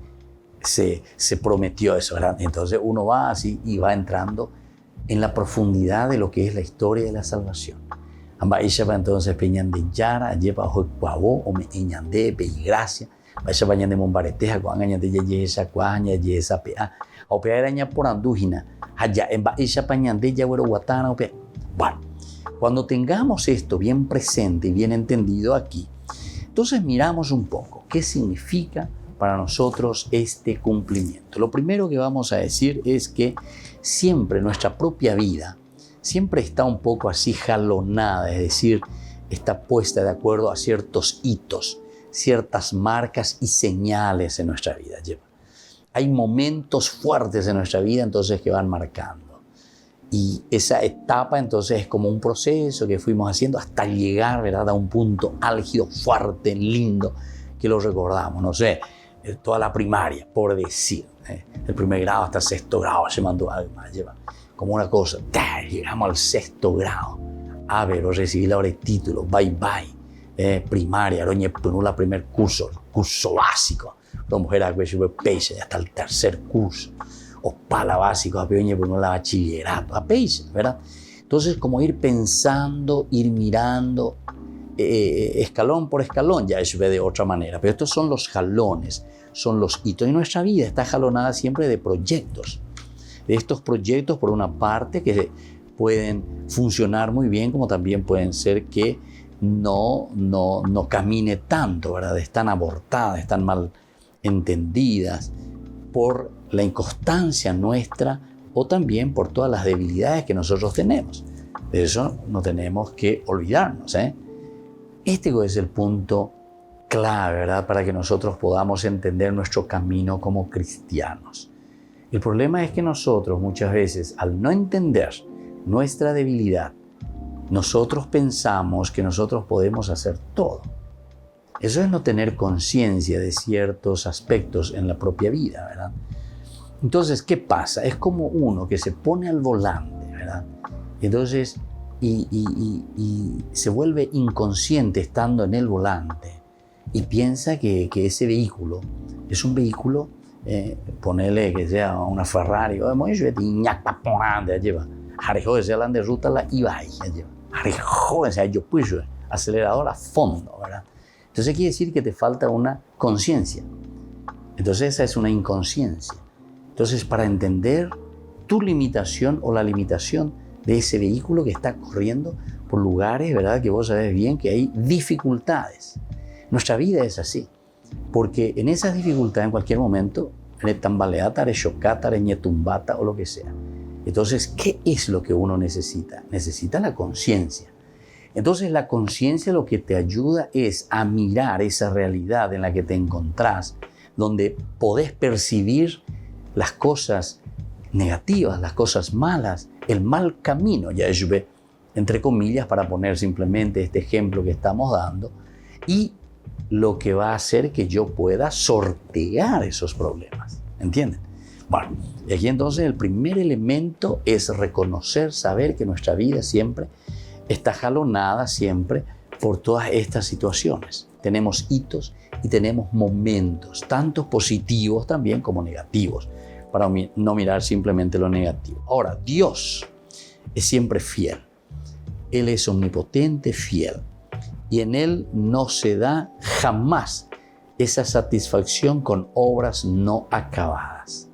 S1: se prometió eso, ¿verdad? Entonces uno va así y va entrando en la profundidad de lo que es la historia de la salvación. Ella va entonces peñande yara, lleva juecuabo o me eñande pe gracia. Vaya bañande mombareteja con añade yesa cuaña yesa pea. O pea araña por andújina. Allá en ella pañande ya güero guatana o pea. Bueno. Cuando tengamos esto bien presente y bien entendido aquí, entonces miramos un poco qué significa para nosotros este cumplimiento. Lo primero que vamos a decir es que siempre nuestra propia vida siempre está un poco así jalonada, es decir, está puesta de acuerdo a ciertos hitos, ciertas marcas y señales en nuestra vida. Hay momentos fuertes en nuestra vida entonces que van marcando. Y esa etapa entonces es como un proceso que fuimos haciendo hasta llegar, ¿verdad?, a un punto álgido, fuerte, lindo, que lo recordamos, no sé, toda la primaria, por decir, el primer grado hasta el sexto grado, se mandó algo más, lleva como una cosa, llegamos al sexto grado, a ver, recibí la hora de título, bye bye, primaria, la primer curso básico, la mujer a peixe hasta el tercer curso, o pala básico, a la bachillerato, a peixe, ¿verdad? Entonces, como ir pensando, ir mirando, escalón por escalón, ya eso ve de otra manera, pero estos son los jalones, son los hitos, y nuestra vida está jalonada siempre de proyectos, de estos proyectos por una parte que pueden funcionar muy bien, como también pueden ser que no camine tanto, ¿verdad? Están abortadas, están mal entendidas por la inconstancia nuestra o también por todas las debilidades que nosotros tenemos. De eso no tenemos que olvidarnos, Este es el punto clave, ¿verdad?, para que nosotros podamos entender nuestro camino como cristianos. El problema es que nosotros muchas veces, al no entender nuestra debilidad, nosotros pensamos que nosotros podemos hacer todo. Eso es no tener conciencia de ciertos aspectos en la propia vida, ¿verdad? Entonces, ¿qué pasa? Es como uno que se pone al volante, ¿verdad? Entonces, y se vuelve inconsciente estando en el volante y piensa que ese vehículo es un vehículo, ponele que sea una Ferrari, de ruta la iba acelerador a fondo, ¿verdad? Entonces quiere decir que te falta una conciencia. Entonces esa es una inconsciencia. Entonces, para entender tu limitación o la limitación de ese vehículo que está corriendo por lugares, ¿verdad?, que vos sabés bien que hay dificultades. Nuestra vida es así, porque en esas dificultades en cualquier momento, tambaleata, chocata, tumbata o lo que sea. Entonces, ¿qué es lo que uno necesita? Necesita la conciencia. Entonces, la conciencia lo que te ayuda es a mirar esa realidad en la que te encontrás, donde podés percibir las cosas negativas, las cosas malas, el mal camino, ya entre comillas, para poner simplemente este ejemplo que estamos dando, y lo que va a hacer que yo pueda sortear esos problemas, ¿entienden? Bueno, y aquí entonces el primer elemento es reconocer, saber que nuestra vida siempre está jalonada siempre por todas estas situaciones. Tenemos hitos y tenemos momentos, tanto positivos también como negativos, para no mirar simplemente lo negativo. Ahora, Dios es siempre fiel. Él es omnipotente, fiel. Y en Él no se da jamás esa satisfacción con obras no acabadas.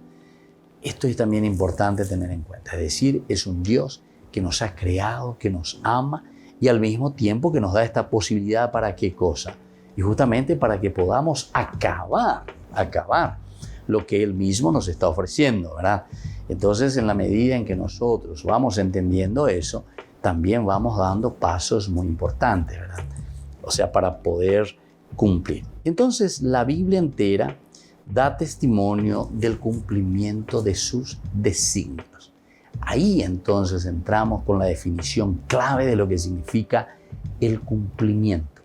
S1: Esto es también importante tener en cuenta. Es decir, es un Dios que nos ha creado, que nos ama y al mismo tiempo que nos da esta posibilidad para qué cosa. Y justamente para que podamos acabar lo que Él mismo nos está ofreciendo, ¿verdad? Entonces, en la medida en que nosotros vamos entendiendo eso, también vamos dando pasos muy importantes, ¿verdad? O sea, para poder cumplir. Entonces, la Biblia entera da testimonio del cumplimiento de sus designios. Ahí entonces entramos con la definición clave de lo que significa el cumplimiento.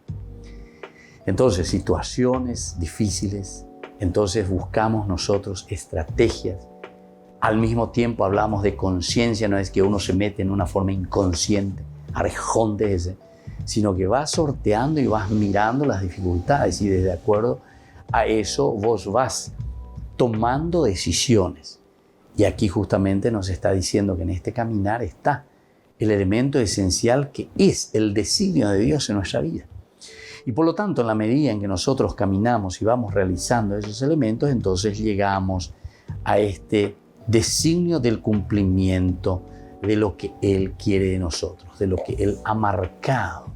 S1: Entonces, situaciones difíciles, entonces buscamos nosotros estrategias. Al mismo tiempo hablamos de conciencia, no es que uno se mete en una forma inconsciente, arejón de ese, sino que vas sorteando y vas mirando las dificultades y de acuerdo a eso vos vas tomando decisiones. Y aquí justamente nos está diciendo que en este caminar está el elemento esencial que es el designio de Dios en nuestra vida. Y por lo tanto, en la medida en que nosotros caminamos y vamos realizando esos elementos, entonces llegamos a este designio del cumplimiento de lo que Él quiere de nosotros, de lo que Él ha marcado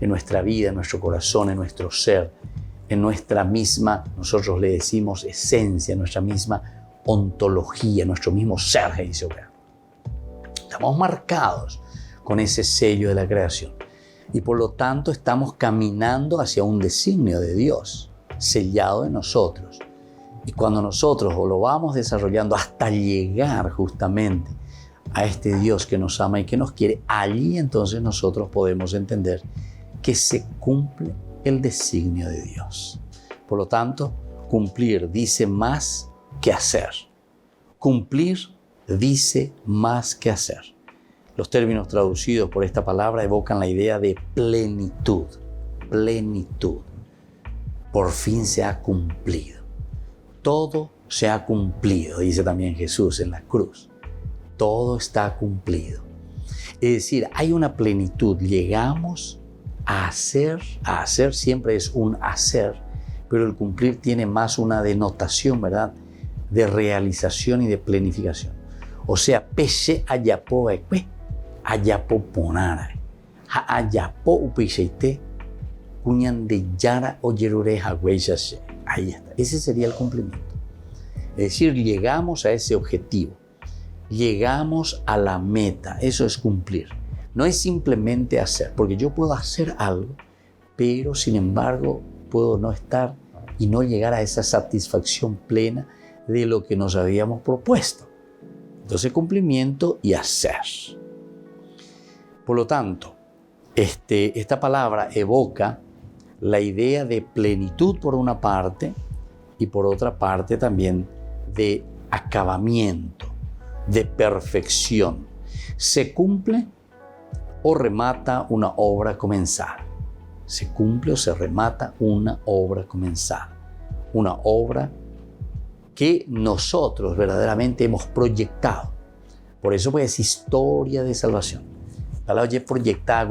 S1: en nuestra vida, en nuestro corazón, en nuestro ser, en nuestra misma, nosotros le decimos esencia, nuestra misma ontología, nuestro mismo ser, dice Obrero. Estamos marcados con ese sello de la creación y por lo tanto estamos caminando hacia un designio de Dios sellado en nosotros. Y cuando nosotros lo vamos desarrollando hasta llegar justamente a este Dios que nos ama y que nos quiere, allí entonces nosotros podemos entender que se cumple el designio de Dios. Por lo tanto, cumplir dice más que hacer. Cumplir dice más que hacer. Los términos traducidos por esta palabra evocan la idea de plenitud. Plenitud. Por fin se ha cumplido. Todo se ha cumplido, dice también Jesús en la cruz. Todo está cumplido. Es decir, hay una plenitud. Llegamos a hacer siempre es un hacer, pero el cumplir tiene más una denotación, ¿verdad?, de realización y de planificación. O sea, peshe ayapo ekwe, ayapo ponara, ha ayapo upisheite, kunyan de yara o yerure hagüeyashe. Ahí está. Ese sería el cumplimiento. Es decir, llegamos a ese objetivo. Llegamos a la meta. Eso es cumplir. No es simplemente hacer, porque yo puedo hacer algo, pero sin embargo puedo no estar y no llegar a esa satisfacción plena de lo que nos habíamos propuesto. Entonces, cumplimiento y hacer. Por lo tanto, esta palabra evoca la idea de plenitud por una parte y por otra parte también de acabamiento, de perfección. Se cumple o remata una obra comenzada. Se cumple o se remata una obra comenzada. Una obra que nosotros verdaderamente hemos proyectado. Por eso pues es historia de salvación. La ya proyectada,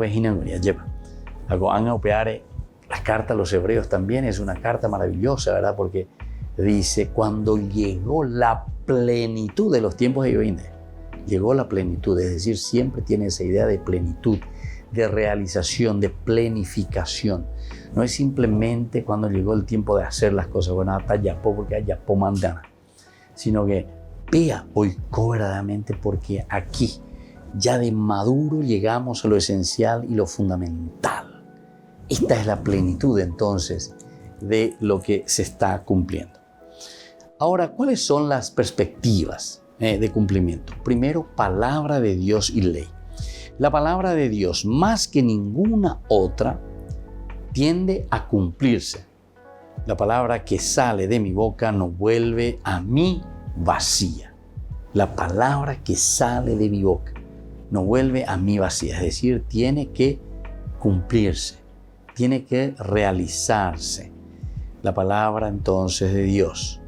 S1: la carta a los hebreos también es una carta maravillosa, ¿verdad? Porque dice, cuando llegó la plenitud de los tiempos de hoy, llegó la plenitud, es decir, siempre tiene esa idea de plenitud, de realización, de planificación. No es simplemente cuando llegó el tiempo de hacer las cosas, bueno, hasta yapó porque hay yapó mandana, sino que vea hoy verdaderamente porque aquí ya de maduro llegamos a lo esencial y lo fundamental. Esta es la plenitud entonces de lo que se está cumpliendo. Ahora, ¿cuáles son las perspectivas de cumplimiento? Primero, palabra de Dios y ley. La palabra de Dios, más que ninguna otra, tiende a cumplirse. La palabra que sale de mi boca no vuelve a mí vacía. La palabra que sale de mi boca no vuelve a mí vacía. Es decir, tiene que cumplirse, tiene que realizarse. La palabra entonces de Dios.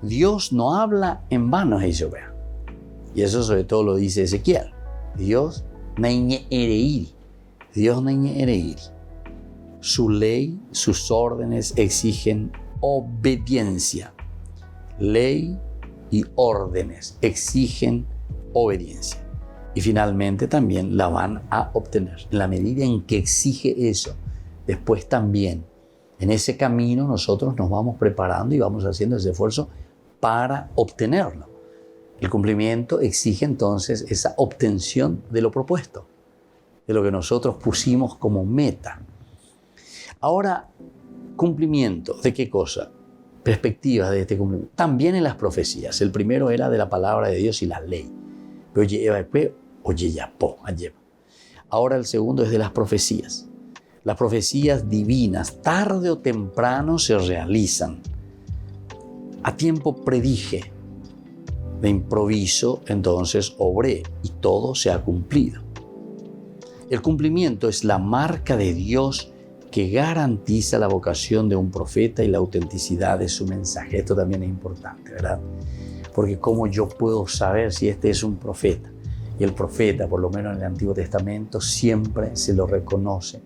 S1: Dios no habla en vano, Jehová. Y eso sobre todo lo dice Ezequiel. Dios naiñe ereiri. Dios naiñe ereiri. Su ley, sus órdenes exigen obediencia. Ley y órdenes exigen obediencia. Y finalmente también la van a obtener. En la medida en que exige eso, después también en ese camino nosotros nos vamos preparando y vamos haciendo ese esfuerzo para obtenerlo. El cumplimiento exige entonces esa obtención de lo propuesto, de lo que nosotros pusimos como meta. Ahora, cumplimiento, ¿de qué cosa? Perspectivas de este cumplimiento. También en las profecías. El primero era de la palabra de Dios y la ley. Ahora el segundo es de las profecías. Las profecías divinas, tarde o temprano se realizan. A tiempo predije, de improviso, entonces obré y todo se ha cumplido. El cumplimiento es la marca de Dios que garantiza la vocación de un profeta y la autenticidad de su mensaje. Esto también es importante, ¿verdad? Porque ¿cómo yo puedo saber si este es un profeta? Y el profeta, por lo menos en el Antiguo Testamento, siempre se lo reconoce,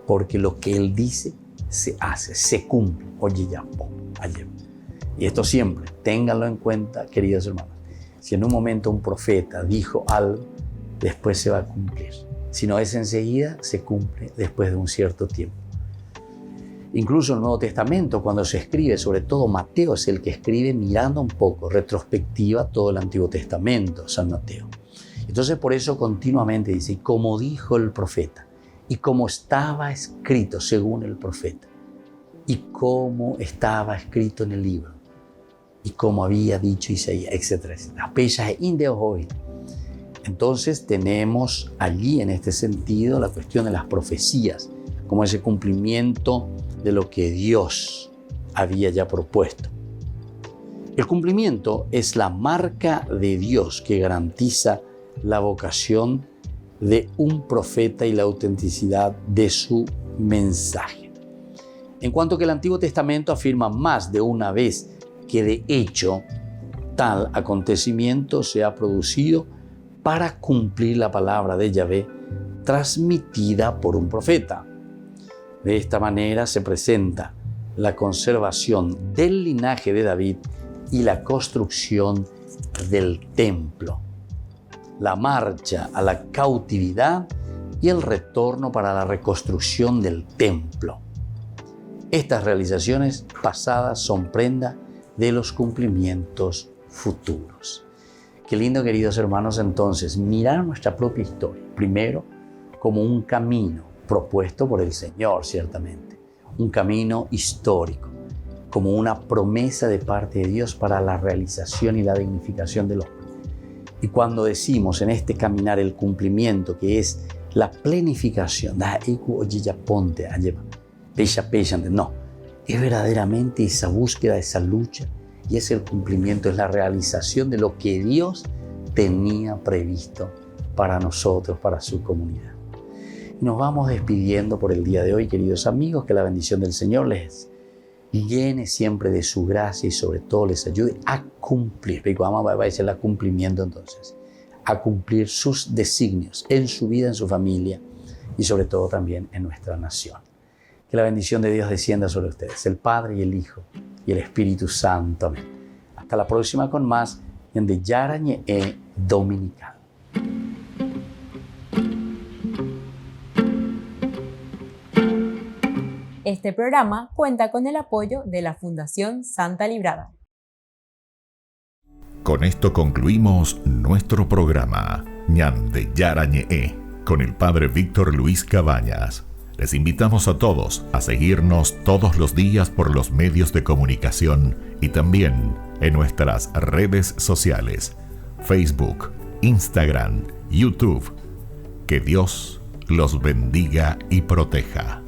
S1: porque lo que él dice se hace, se cumple. Oye, ya, ayer. Y esto siempre, ténganlo en cuenta, queridos hermanos. Si en un momento un profeta dijo algo, después se va a cumplir. Si no es enseguida, se cumple después de un cierto tiempo. Incluso el Nuevo Testamento, cuando se escribe, sobre todo Mateo es el que escribe mirando un poco, retrospectiva, todo el Antiguo Testamento, San Mateo. Entonces por eso continuamente dice, como dijo el profeta, y como estaba escrito según el profeta, y como estaba escrito en el libro, y como había dicho Isaías, etc. Entonces tenemos allí en este sentido la cuestión de las profecías, como ese cumplimiento de lo que Dios había ya propuesto. El cumplimiento es la marca de Dios que garantiza la vocación de un profeta y la autenticidad de su mensaje. En cuanto que el Antiguo Testamento afirma más de una vez que de hecho tal acontecimiento se ha producido para cumplir la palabra de Yahvé transmitida por un profeta. De esta manera se presenta la conservación del linaje de David y la construcción del templo, la marcha a la cautividad y el retorno para la reconstrucción del templo. Estas realizaciones pasadas son prenda de los cumplimientos futuros. Qué lindo, queridos hermanos, entonces, mirar nuestra propia historia, primero como un camino propuesto por el Señor, ciertamente, un camino histórico, como una promesa de parte de Dios para la realización y la dignificación del hombre. Y cuando decimos en este caminar el cumplimiento, que es la plenificación, no, es verdaderamente esa búsqueda, esa lucha, y es el cumplimiento, es la realización de lo que Dios tenía previsto para nosotros, para su comunidad. Nos vamos despidiendo por el día de hoy, queridos amigos, que la bendición del Señor les llene siempre de su gracia y sobre todo les ayude a cumplir, va a decir el cumplimiento entonces, a cumplir sus designios en su vida, en su familia y sobre todo también en nuestra nación. Que la bendición de Dios descienda sobre ustedes, el Padre y el Hijo y el Espíritu Santo. Amén. Hasta la próxima con más Ñande Yara Ñe'e Dominical.
S2: Este programa cuenta con el apoyo de la Fundación Santa Librada.
S6: Con esto concluimos nuestro programa Ñande Yara Ñe'e con el Padre Víctor Luis Cabañas. Les invitamos a todos a seguirnos todos los días por los medios de comunicación y también en nuestras redes sociales, Facebook, Instagram, YouTube. Que Dios los bendiga y proteja.